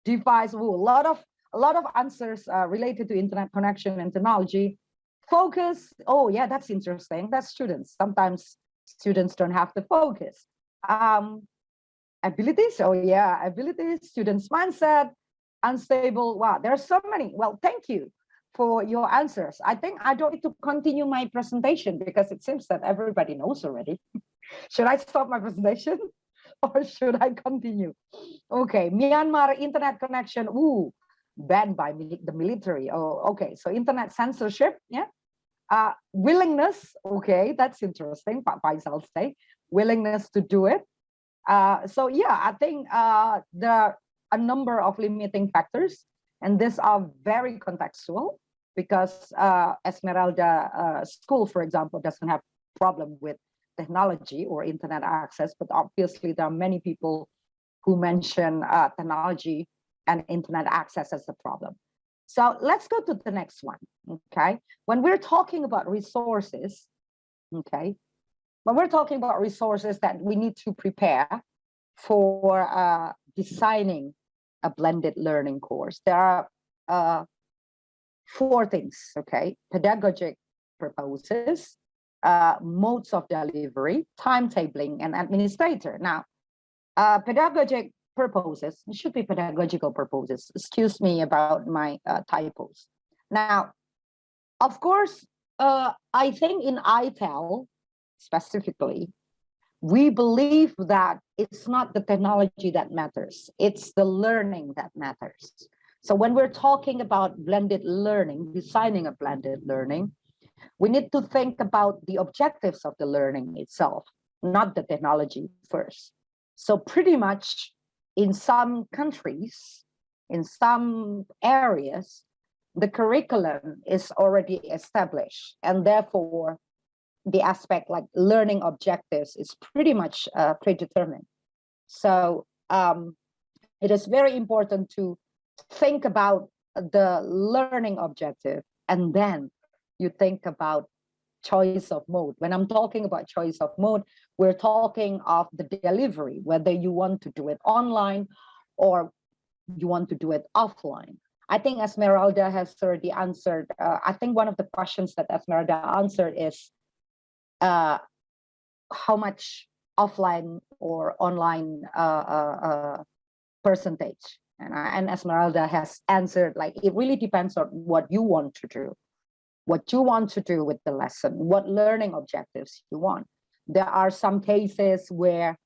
Speaker 6: device, ooh, a lot of answers related to internet connection and technology. Focus, oh yeah, that's interesting. That's students. Sometimes students don't have the focus. Abilities, oh yeah, abilities, students' mindset, unstable. Wow, there are so many. Well, thank you for your answers. I think I don't need to continue my presentation because it seems that everybody knows already. Should I stop my presentation or should I continue? Okay, Myanmar internet connection, ooh, banned by the military. Oh, okay, so internet censorship, yeah. Willingness, okay, that's interesting. Pak Faisal say, willingness to do it. So yeah, I think there are a number of limiting factors, and these are very contextual because Esmeralda school, for example, doesn't have problem with technology or internet access, but obviously there are many people who mention technology and internet access as a problem. So let's go to the next one, okay? When we're talking about resources, okay? When we're talking about resources that we need to prepare for designing a blended learning course, there are 4 things, okay? Pedagogic purposes, modes of delivery, timetabling, and administrator. Now, pedagogic purposes, it should be pedagogical purposes. Excuse me about my typos. Now, of course, I think in iTell specifically, we believe that it's not the technology that matters, it's the learning that matters. So when we're talking about blended learning, designing a blended learning, we need to think about the objectives of the learning itself, not the technology first. So pretty much in some countries, in some areas, the curriculum is already established, and therefore the aspect like learning objectives is pretty much predetermined. So it is very important to think about the learning objective, and then you think about choice of mode. When I'm talking about choice of mode, we're talking of the delivery, whether you want to do it online or you want to do it offline. I think Esmeralda has already answered. I think one of the questions that Esmeralda answered is how much offline or online percentage. And Esmeralda has answered, like, it really depends on what you want to do, what you want to do with the lesson, what learning objectives you want. There are some cases where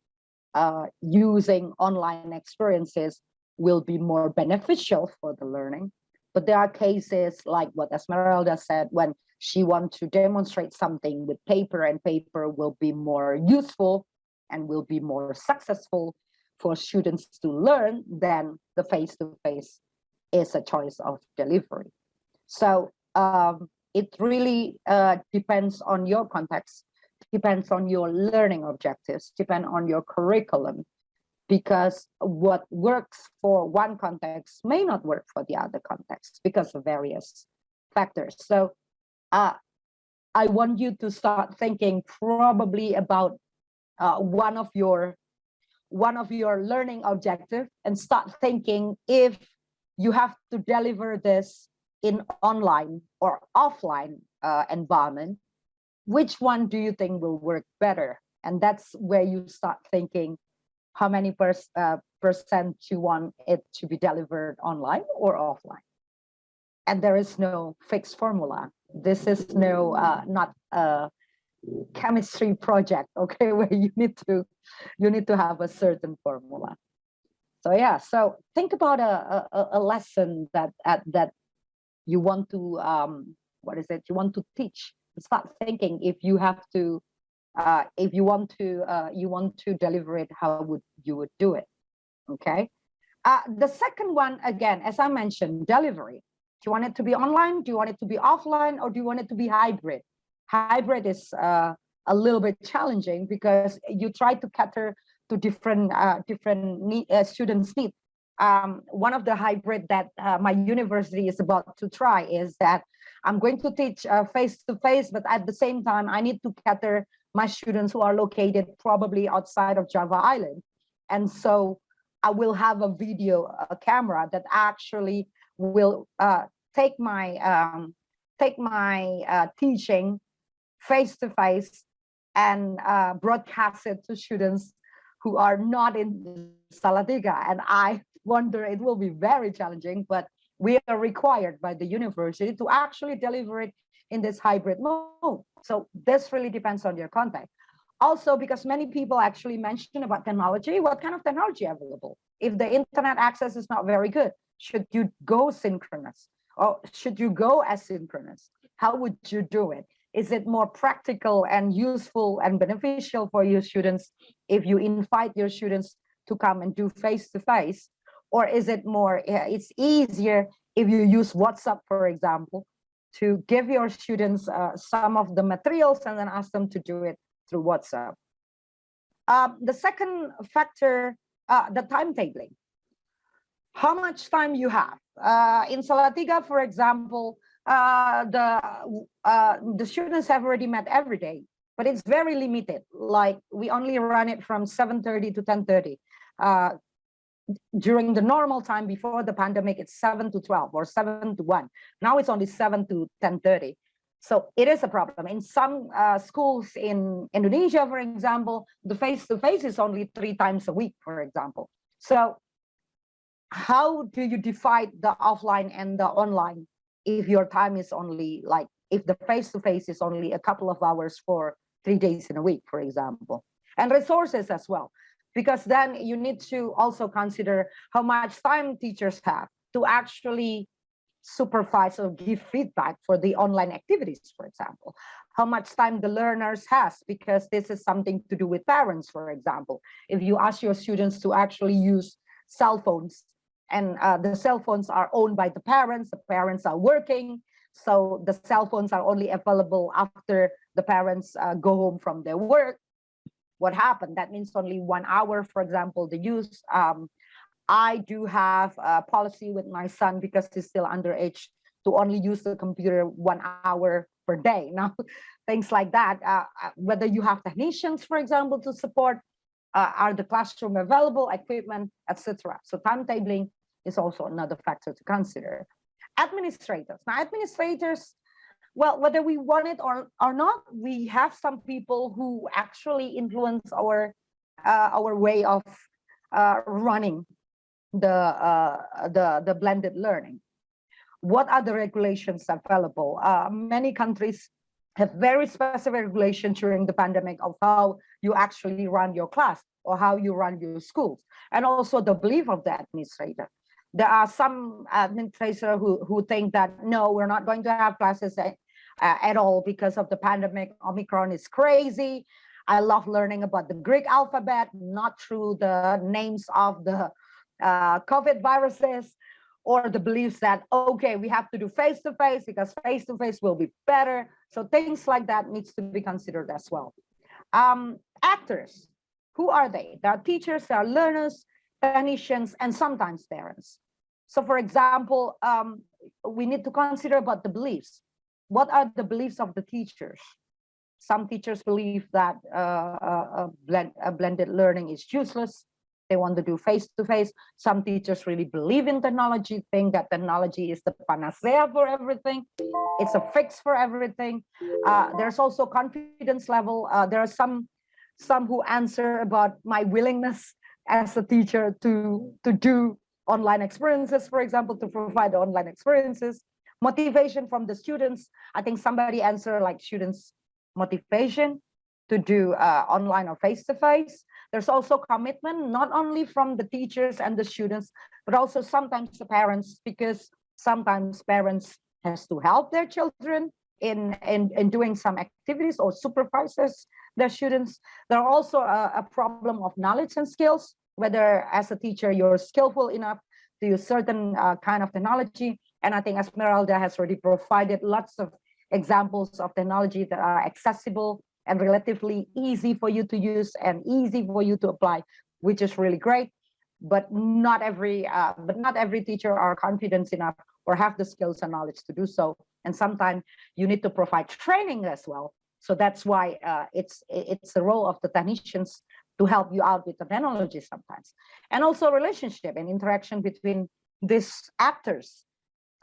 Speaker 6: using online experiences will be more beneficial for the learning. But there are cases like what Esmeralda said, when she wants to demonstrate something with paper, and paper will be more useful and will be more successful for students to learn, then the face-to-face is a choice of delivery. So it really depends on your context, depends on your learning objectives, depend on your curriculum, because what works for one context may not work for the other context because of various factors. So I want you to start thinking probably about one of your learning objectives, and start thinking if you have to deliver this in online or offline environment, which one do you think will work better? And that's where you start thinking how many percent you want it to be delivered online or offline. And there is no fixed formula. This is no not a chemistry project, okay, where you need to have a certain formula. So yeah, so think about a lesson that you want to you want to teach. Start thinking if you have to if you want to deliver it, how would you do it? Okay. The second one, again, as I mentioned, delivery. Do you want it to be online? Do you want it to be offline? Or do you want it to be hybrid? Hybrid is a little bit challenging because you try to cater to different students' needs. One of the hybrid that my university is about to try is that I'm going to teach face-to-face, but at the same time, I need to cater my students who are located probably outside of Java Island. And so I will have a video, a camera that actually will take my teaching face-to-face and broadcast it to students who are not in Salatiga. And I wonder, it will be very challenging, but we are required by the university to actually deliver it in this hybrid mode. So this really depends on your context. Also, because many people actually mention about technology, what kind of technology available? If the internet access is not very good, should you go synchronous or should you go asynchronous? How would you do it? Is it more practical and useful and beneficial for your students if you invite your students to come and do face-to-face? Or is it more, it's easier if you use WhatsApp, for example, to give your students some of the materials and then ask them to do it through WhatsApp. The second factor, the timetabling. How much time you have? In Salatiga, for example, the students have already met every day, but it's very limited. Like we only run it from 7:30 to 10:30. During the normal time before the pandemic, it's 7 to 12 or 7 to 1. Now it's only 7 to 10:30. So it is a problem. In some schools in Indonesia, for example, the face-to-face is only 3 times a week, for example. So how do you divide the offline and the online if your time is only like, if the face-to-face is only a couple of hours for 3 days in a week, for example, and resources as well, because then you need to also consider how much time teachers have to actually supervise or give feedback for the online activities, for example, how much time the learners has, because this is something to do with parents, for example. If you ask your students to actually use cell phones, and the cell phones are owned by the parents are working, so the cell phones are only available after the parents go home from their work. What happened? That means only 1 hour, for example, the use. I do have a policy with my son, because he's still underage, to only use the computer 1 hour per day. Now, things like that, whether you have technicians, for example, to support, are the classroom available, equipment, etc. So timetabling is also another factor to consider. Administrators. Now, administrators, well, whether we want it or not, we have some people who actually influence our way of running the blended learning. What are the regulations available? Many countries have very specific regulation during the pandemic of how you actually run your class or how you run your schools, and also the belief of the administrator. There are some administrators who think that, no, we're not going to have classes at all because of the pandemic. Omicron is crazy. I love learning about the Greek alphabet, not through the names of the COVID viruses, or the beliefs that, okay, we have to do face-to-face because face-to-face will be better. So things like that needs to be considered as well. Actors, who are they? There are teachers, there are learners, technicians, and sometimes parents. So for example, we need to consider about the beliefs. What are the beliefs of the teachers? Some teachers believe that blended learning is useless. They want to do face-to-face. Some teachers really believe in technology, think that technology is the panacea for everything. It's a fix for everything. There's also confidence level. There are some who answer about my willingness as a teacher to do online experiences, for example, to provide online experiences. Motivation from the students. I think somebody answered like students' motivation to do online or face-to-face. There's also commitment, not only from the teachers and the students, but also sometimes the parents, because sometimes parents has to help their children in doing some activities or supervises their students. There are also a problem of knowledge and skills, whether as a teacher you're skillful enough to use certain kind of technology. And I think Esmeralda has already provided lots of examples of technology that are accessible and relatively easy for you to use and easy for you to apply, which is really great. But not every teacher are confident enough or have the skills and knowledge to do so. And sometimes you need to provide training as well. So that's why it's the role of the technicians to help you out with the technology sometimes. And also relationship and interaction between these actors.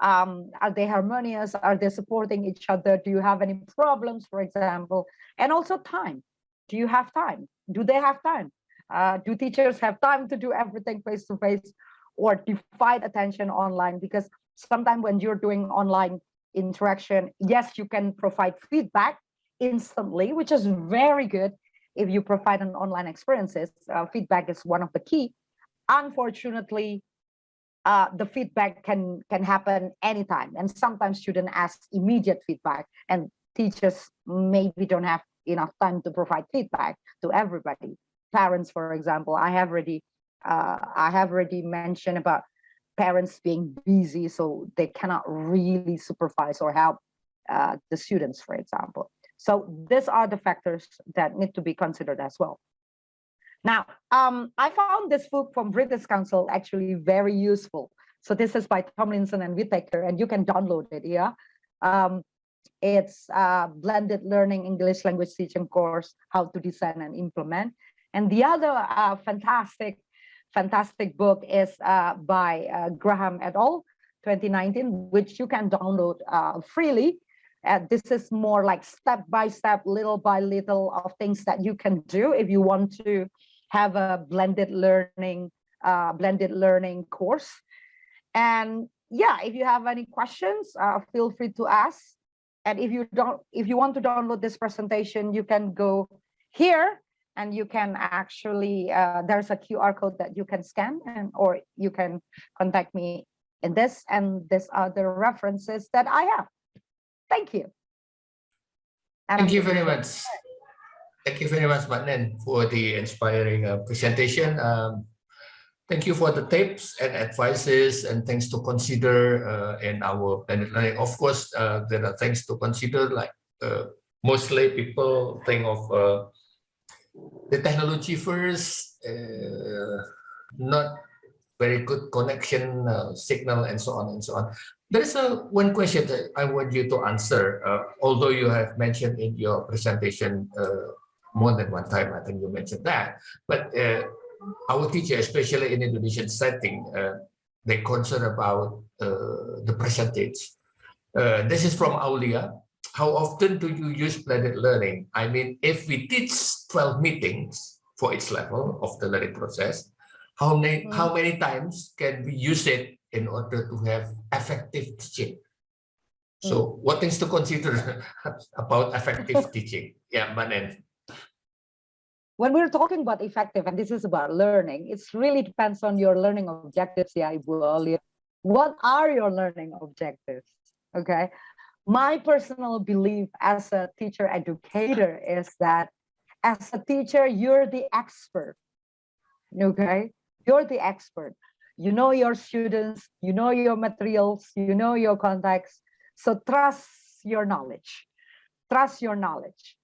Speaker 6: Are they harmonious? Are they supporting each other? Do you have any problems, for example? And also time. Do you have time? Do they have time? Do teachers have time to do everything face-to-face or divide attention online? Because sometimes when you're doing online interaction, yes, you can provide feedback instantly, which is very good if you provide an online experiences. Feedback is one of the key. Unfortunately, the feedback can happen anytime, and sometimes students ask immediate feedback, and teachers maybe don't have enough time to provide feedback to everybody. Parents, for example, I have already mentioned about parents being busy, so they cannot really supervise or help the students, for example. So these are the factors that need to be considered as well. Now, I found this book from British Council actually very useful. So this is by Tomlinson and Whittaker, and you can download it. Yeah, it's Blended Learning English Language Teaching course, How to Design and Implement. And the other fantastic book is by Graham et al. 2019, which you can download freely. This is more like step by step, little by little of things that you can do if you want to have a blended learning course. And yeah, if you have any questions, feel free to ask. And if you want to download this presentation, you can go here and you can actually there's a QR code that you can scan, or you can contact me in this, and these are the references that I have. Thank you.
Speaker 1: Thank you very much. Thank you very much, Mbak Nen, for the inspiring presentation. Thank you for the tips and advices and things to consider in our blended learning. Of course, there are things to consider, like mostly people think of the technology first, not very good connection, signal, and so on and so on. There is one question that I want you to answer, although you have mentioned in your presentation more than one time. I think you mentioned that, but our teacher, especially in Indonesian setting, they concern about the percentage. This is from Aulia. How often do you use blended learning? I mean, if we teach 12 meetings for each level of the learning process, how many times can we use it in order to have effective teaching? So what things to consider about effective teaching? Yeah, Manen.
Speaker 6: When we're talking about effective, and this is about learning, it really depends on your learning objectives. Yeah, Ibu Alia. What are your learning objectives? Okay. My personal belief as a teacher educator is that as a teacher, you're the expert. Okay. You're the expert. You know your students, you know your materials, you know your context. So trust your knowledge. Trust your knowledge.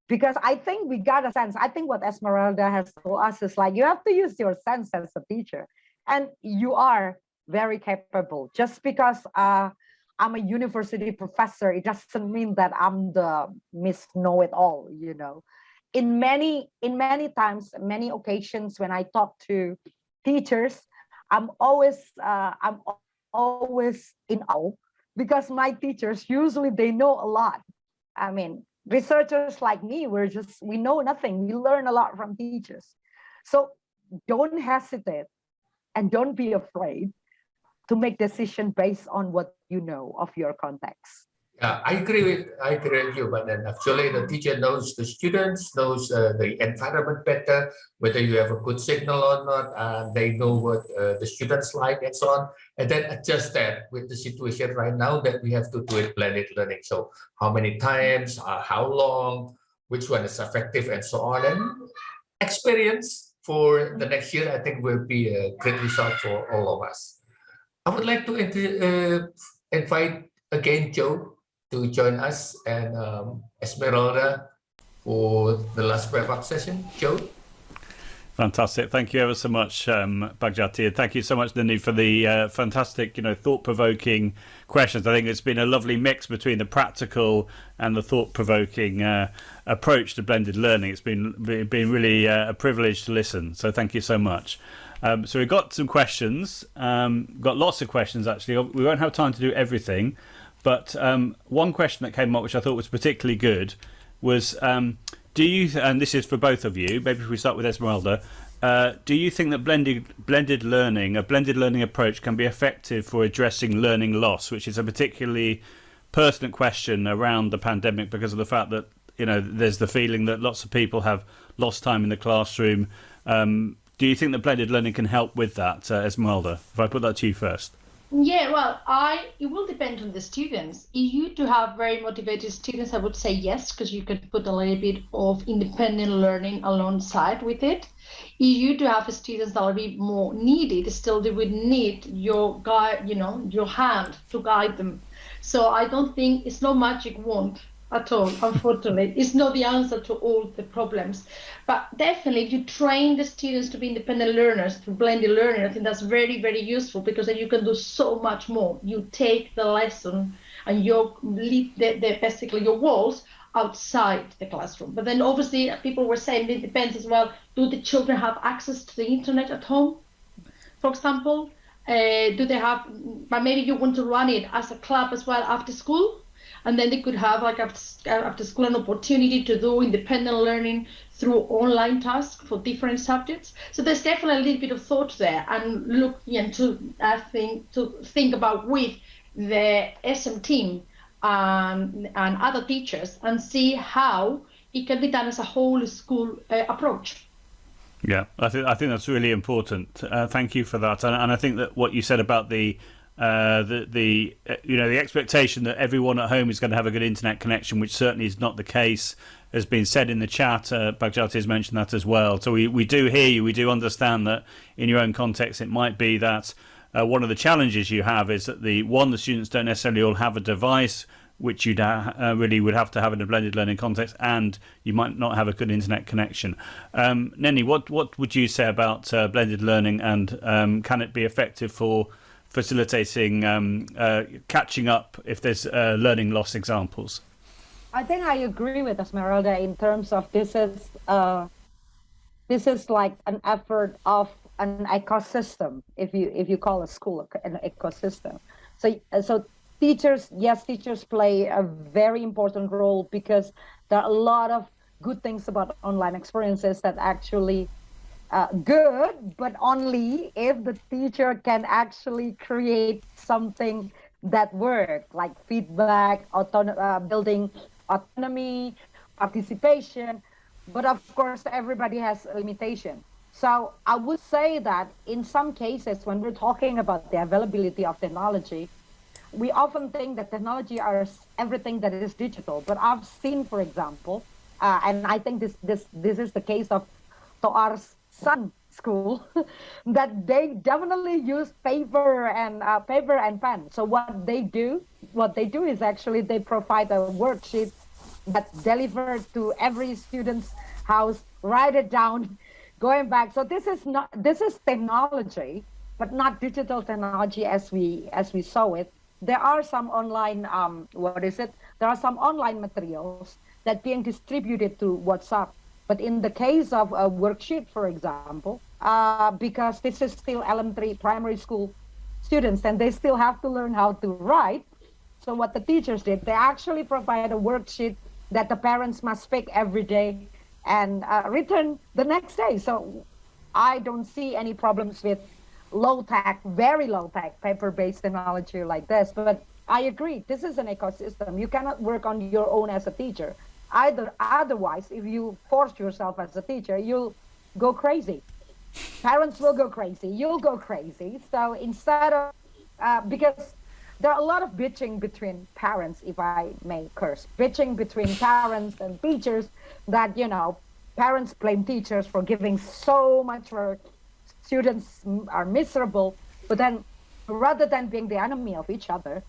Speaker 6: Because I think we got a sense. I think what Esmeralda has told us is like, you have to use your sense as a teacher. And you are very capable. Just because I'm a university professor, it doesn't mean that I'm the Miss Know-it-all, you know. In many times, many occasions when I talk to teachers, I'm always in awe, because my teachers, usually they know a lot. I mean, researchers like me, we know nothing. We learn a lot from teachers. So don't hesitate and don't be afraid to make decision based on what you know of your context.
Speaker 1: Yeah, I agree with you, but then actually the teacher knows the students, knows the environment better, whether you have a good signal or not, and they know what the students like and so on, and then adjust that with the situation right now that we have to do it blended learning. So how many times, how long, which one is effective, and so on. And experience for the next year, I think will be a great result for all of us. I would like to invite again Joe to join us, and Esmeralda for the last wrap-up session. Joe?
Speaker 2: Fantastic. Thank you ever so much, Bhagjati. And thank you so much, Nini, for the fantastic, thought-provoking questions. I think it's been a lovely mix between the practical and the thought-provoking approach to blended learning. It's been really a privilege to listen. So thank you so much. So we've got some questions. Got lots of questions, actually. We won't have time to do everything. But one question that came up, which I thought was particularly good, was do you, and this is for both of you, maybe if we start with Esmeralda, do you think that blended learning approach can be effective for addressing learning loss, which is a particularly pertinent question around the pandemic because of the fact that, there's the feeling that lots of people have lost time in the classroom. Do you think that blended learning can help with that, Esmeralda? If I put that to you first.
Speaker 3: Yeah, well, it will depend on the students. If you do have very motivated students, I would say yes, because you could put a little bit of independent learning alongside with it. If you do have students that will be more needed, still they would need your guide, your hand to guide them. So I don't think it's no magic wand at all, unfortunately. It's not the answer to all the problems. But definitely, if you train the students to be independent learners through blended learning, I think that's very, very useful, because then you can do so much more. You take the lesson and you leave basically your walls outside the classroom. But then obviously people were saying it depends as well. Do the children have access to the internet at home, for example? Do they have, but maybe you want to run it as a club as well after school? And then they could have like after school an opportunity to do independent learning through online tasks for different subjects. So there's definitely a little bit of thought there, and look to think about with the SM team and other teachers, and see how it can be done as a whole school approach.
Speaker 2: Yeah, I think that's really important. Thank you for that, and I think that what you said about the expectation that everyone at home is going to have a good internet connection, which certainly is not the case, has been said in the chat. Bhagjati has mentioned that as well. So we do hear you. We do understand that in your own context, it might be that one of the challenges you have is that the students don't necessarily all have a device, which you'd really would have to have in a blended learning context, and you might not have a good internet connection. Neni, what would you say about blended learning, and can it be effective for facilitating catching up if there's learning loss examples?
Speaker 6: I think I agree with Esmeralda in terms of this is like an effort of an ecosystem, if you call a school an ecosystem. So teachers play a very important role, because there are a lot of good things about online experiences that actually good, but only if the teacher can actually create something that work, like feedback, building autonomy, participation. But of course, everybody has a limitation. So I would say that in some cases, when we're talking about the availability of technology, we often think that technology is everything that is digital. But I've seen, for example, and I think this is the case of Toar's son school, that they definitely use paper and pen. So what they do is actually they provide a worksheet that's delivered to every student's house, write it down, going back. So this is technology, but not digital technology as we saw it. There are some online there are some online materials that being distributed to WhatsApp. But in the case of a worksheet, for example, because this is still elementary primary school students and they still have to learn how to write. So what the teachers did, they actually provide a worksheet that the parents must pick every day and return the next day. So I don't see any problems with low-tech, very low-tech, paper-based technology like this. But I agree, this is an ecosystem. You cannot work on your own as a teacher. Otherwise, if you force yourself as a teacher, you'll go crazy. Parents will go crazy. You'll go crazy. So instead of, because there are a lot of bitching between parents, if I may curse, bitching between parents and teachers that, parents blame teachers for giving so much work. Students are miserable, but then rather than being the enemy of each other,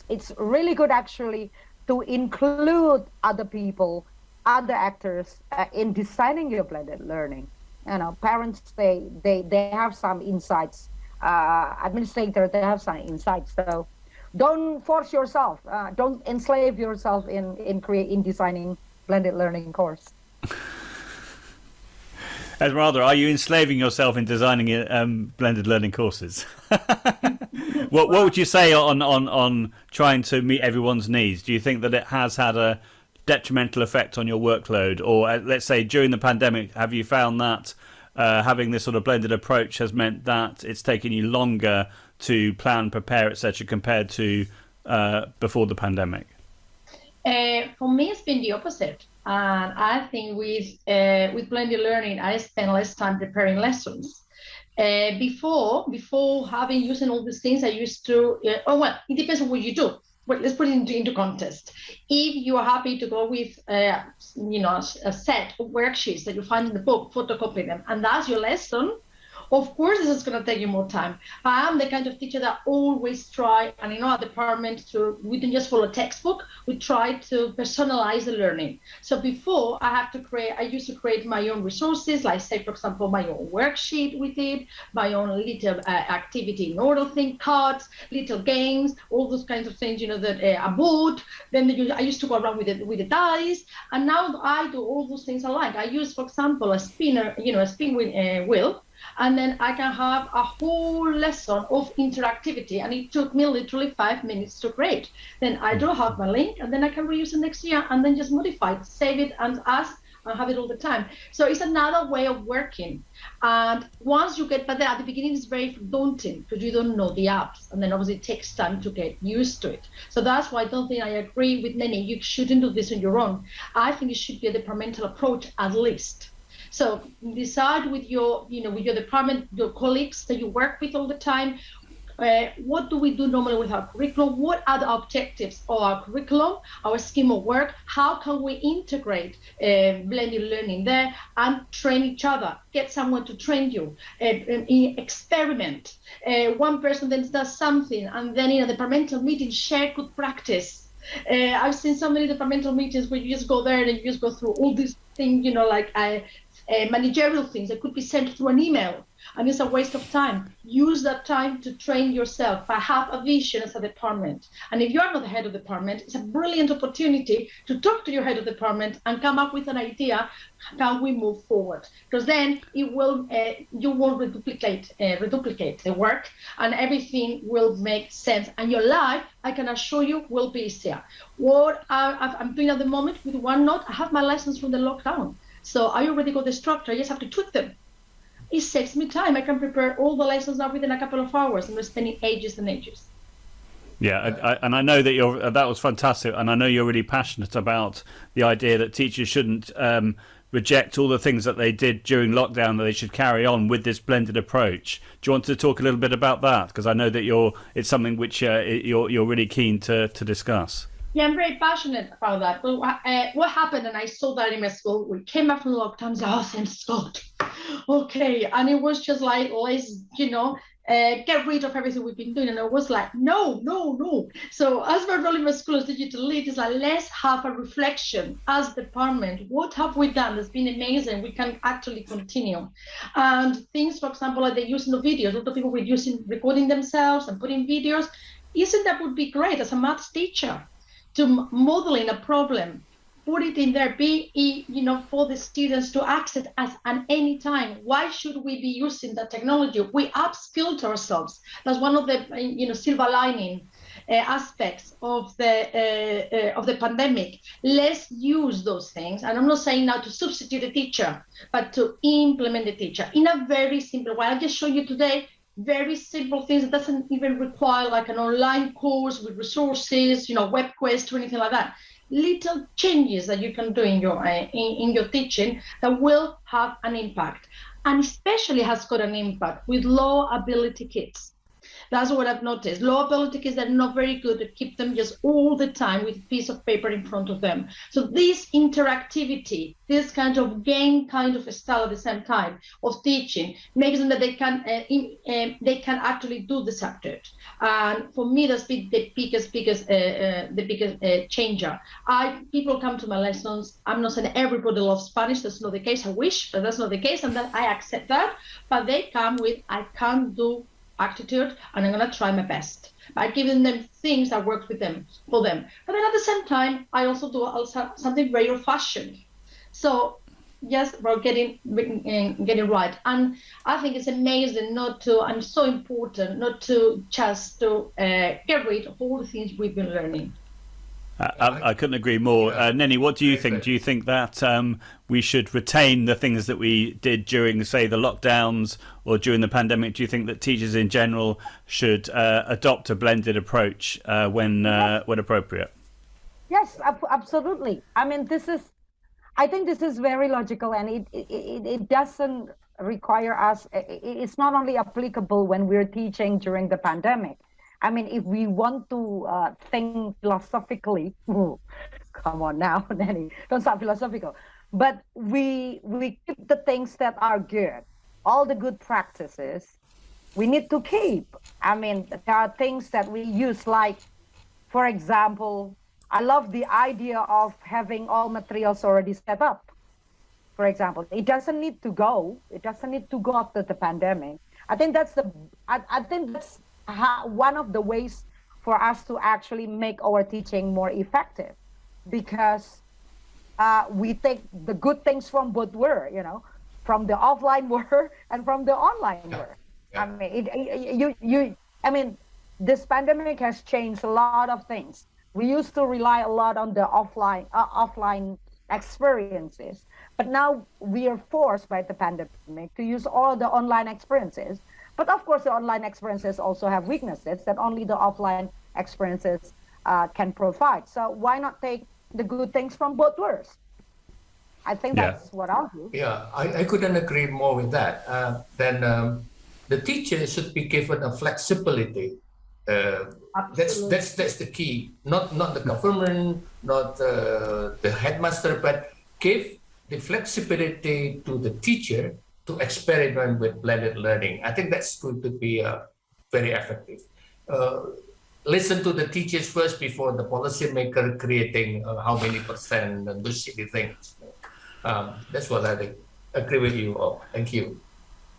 Speaker 6: it's really good actually to include other people, other actors in designing your blended learning. Parents, they have some insights. Administrators, they have some insights. So don't force yourself. Don't enslave yourself in designing blended learning course.
Speaker 2: Esmeralda, are you enslaving yourself in designing blended learning courses? What would you say on trying to meet everyone's needs? Do you think that it has had a detrimental effect on your workload? Or let's say during the pandemic, have you found that having this sort of blended approach has meant that it's taken you longer to plan, prepare, etc., compared to before the pandemic?
Speaker 3: For me, it's been the opposite. And I think with blended learning, I spend less time preparing lessons. Before using all these things, I used to. It depends on what you do. But let's put it into context. If you are happy to go with a set of worksheets that you find in the book, photocopy them, and that's your lesson, of course this is going to take you more time. I am the kind of teacher that always try, and in our department, we don't just follow textbook, we try to personalize the learning. So before I used to create my own resources, like say, for example, my own worksheet with it, my own little activity nodal thing, cards, little games, all those kinds of things, that a board. Then I used to go around with the dice, and now I do all those things alike. I use, for example, a spinner, a spin wheel. And then I can have a whole lesson of interactivity, and it took me literally 5 minutes to create. Then I draw out my link, and then I can reuse it next year, and then just modify it, save it, and have it all the time. So it's another way of working. And once you get, but then at the beginning it's very daunting because you don't know the apps, and then obviously it takes time to get used to it. So that's why I don't think I agree with many. You shouldn't do this on your own. I think it should be a departmental approach at least. So decide with your department, your colleagues that you work with all the time, what do we do normally with our curriculum? What are the objectives of our curriculum, our scheme of work? How can we integrate blended learning there and train each other? Get someone to train you, experiment. One person then does something, and then in a departmental meeting, share good practice. I've seen so many departmental meetings where you just go there and you just go through all these things, managerial things that could be sent through an email, and it's a waste of time. Use that time to train yourself. I have a vision as a department, and if you are not the head of the department, it's a brilliant opportunity to talk to your head of the department and come up with an idea. Can we move forward? Because then it will you won't reduplicate the work, and everything will make sense, and your life, I can assure you, will be easier. What I'm doing at the moment with OneNote, I have my lessons from the lockdown. So I already got the structure, I just have to tweak them. It saves me time. I can prepare all the lessons now within a couple of hours, and we're spending ages and ages.
Speaker 2: Yeah, and I know that that was fantastic, and I know you're really passionate about the idea that teachers shouldn't reject all the things that they did during lockdown, that they should carry on with this blended approach. Do you want to talk a little bit about that? Because I know that it's something which you're really keen to discuss.
Speaker 3: Yeah, I'm very passionate about that. But what happened, and I saw that in my school, we came back from lockdown, and said, oh, thanks God. Okay, and it was just like, let's, get rid of everything we've been doing. And I was like, no. So as my role in my school as digital lead is like, let's have a reflection as department. What have we done that's been amazing? We can actually continue. And things, for example, like they use in the videos, a lot of people were using recording themselves and putting videos. Isn't that would be great as a maths teacher to modeling a problem, put it in there, for the students to access at any time. Why should we be using that technology? We upskilled ourselves. That's one of the silver lining aspects of the pandemic. Let's use those things. And I'm not saying now to substitute a teacher, but to implement the teacher in a very simple way. I'll just show you today very simple things that doesn't even require like an online course with resources, WebQuest or anything like that. Little changes that you can do in your teaching that will have an impact, and especially has got an impact with low ability kids. That's what I've noticed. Low ability kids are not very good at keep them just all the time with a piece of paper in front of them. So this interactivity, this kind of game kind of style at the same time of teaching makes them that they can actually do the subject. And for me, that's been the biggest changer. People come to my lessons. I'm not saying everybody loves Spanish. That's not the case. I wish, but that's not the case, and that I accept that. But they come with, I can't do attitude, and I'm going to try my best by giving them things that work for them. But then at the same time, I also do something very old-fashioned. So yes, we're getting right, and I think it's amazing and so important not to just get rid of all the things we've been learning.
Speaker 2: I couldn't agree more. Nenny, what do you think? Do you think that we should retain the things that we did during, say, the lockdowns or during the pandemic? Do you think that teachers in general should adopt a blended approach when appropriate?
Speaker 6: Yes, absolutely. I mean, I think this is very logical, and it doesn't require us. It's not only applicable when we're teaching during the pandemic. I mean, if we want to think philosophically, come on now, Nanny, don't sound philosophical. But we keep the things that are good, all the good practices, we need to keep. I mean, there are things that we use, like, for example, I love the idea of having all materials already set up. For example, it doesn't need to go after the pandemic. I think that's one of the ways for us to actually make our teaching more effective, because we take the good things from both worlds, from the offline world and from the online world. Yeah. I mean, this pandemic has changed a lot of things. We used to rely a lot on the offline experiences, but now we are forced by the pandemic to use all the online experiences. But of course, the online experiences also have weaknesses that only the offline experiences can provide. So why not take the good things from both worlds? I think that's what I'll do.
Speaker 1: Yeah, I couldn't agree more with that. Then the teacher should be given a flexibility. That's the key. Not the government, not the headmaster, but give the flexibility to the teacher to experiment with blended learning. I think that's going to be very effective. Listen to the teachers first before the policymaker creating how many percent and those silly things. That's what I think. Agree with you all. Thank you.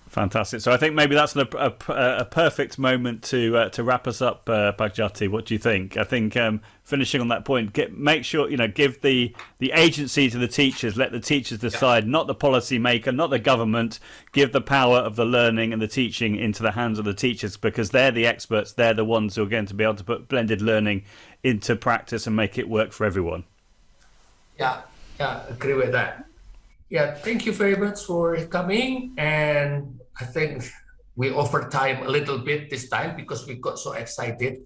Speaker 2: Fantastic. So I think maybe that's a perfect moment to wrap us up, Bhagjati. What do you think? I think finishing on that point, make sure give the agency to the teachers. Let the teachers decide, not the policy maker, not the government. Give the power of the learning and the teaching into the hands of the teachers, because they're the experts. They're the ones who are going to be able to put blended learning into practice and make it work for everyone.
Speaker 1: Yeah, agree with that. Yeah, thank you very much for coming, and I think we overtime a little bit this time because we got so excited.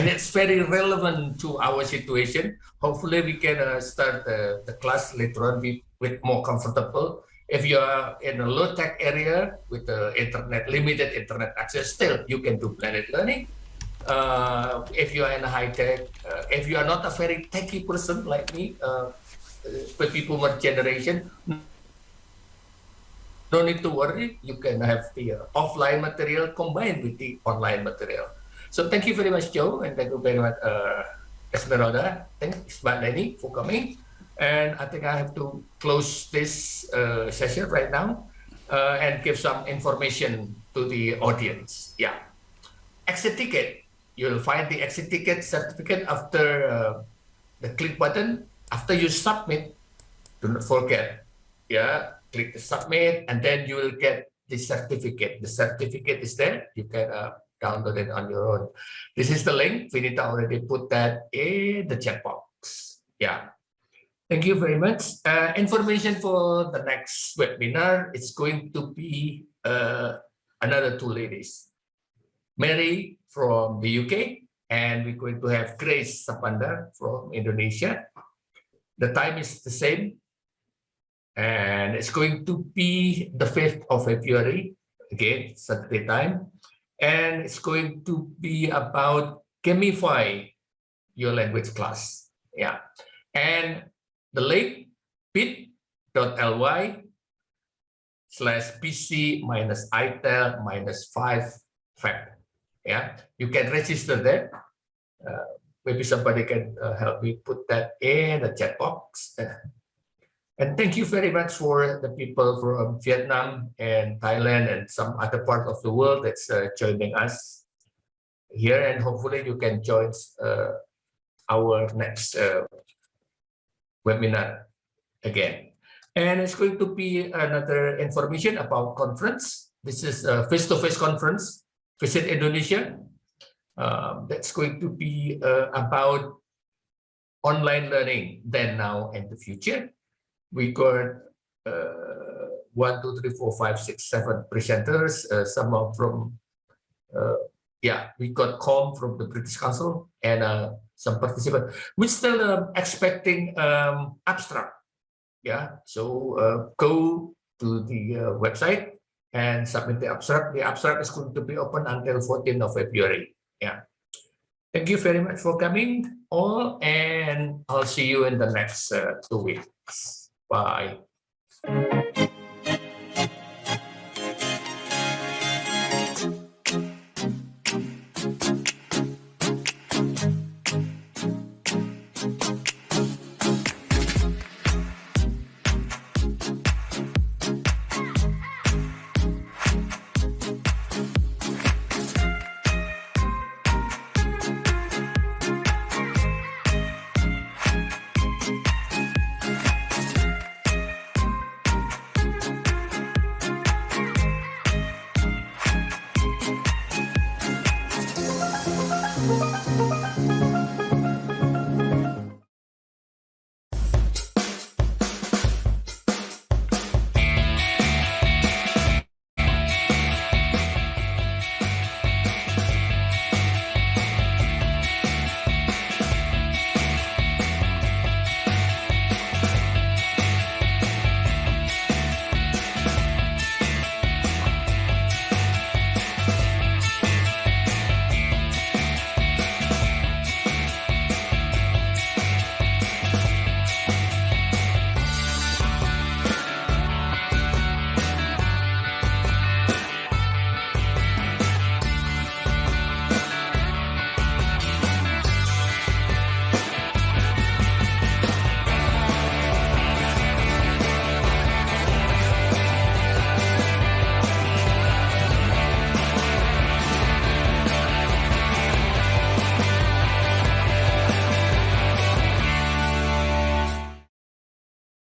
Speaker 1: And it's very relevant to our situation. Hopefully we can start the class later on with more comfortable. If you are in a low-tech area with limited internet access, still you can do blended learning. If you are in a high-tech, if you are not a very techy person like me, baby boomer generation, no need to worry. You can have the offline material combined with the online material. So thank you very much, Joe, and thank you very much, Esmeralda. Thanks, Mbak Neni, for coming. And I think I have to close this session right now and give some information to the audience. Yeah, exit ticket. You'll find the exit ticket certificate after the click button. After you submit, do not forget. Yeah. Click the submit, and then you will get the certificate. The certificate is there. You can download it on your own. This is the link. Vinita already put that in the chat box. Yeah. Thank you very much. Information for the next webinar. It's going to be another two ladies. Mary from the UK, and we're going to have Grace Sapanda from Indonesia. The time is the same. And it's going to be the 5th of February, again, Saturday time. And it's going to be about gamify your language class. Yeah. And the link, bit.ly/pc-itel-5 Yeah. You can register there. Maybe somebody can help me put that in the chat box. And thank you very much for the people from Vietnam and Thailand and some other part of the world that's joining us here. And hopefully you can join our next webinar again. And it's going to be another information about conference. This is a face-to-face conference, Visit Indonesia. That's going to be about online learning then, now, and the future. We got 1, 2, 3, 4, 5, 6, 7 presenters. Some are from, we got Com from the British Council and some participants. We're still expecting abstract. Yeah, so go to the website and submit the abstract. The abstract is going to be open until 14th of February. Yeah. Thank you very much for coming all, and I'll see you in the next 2 weeks. Bye.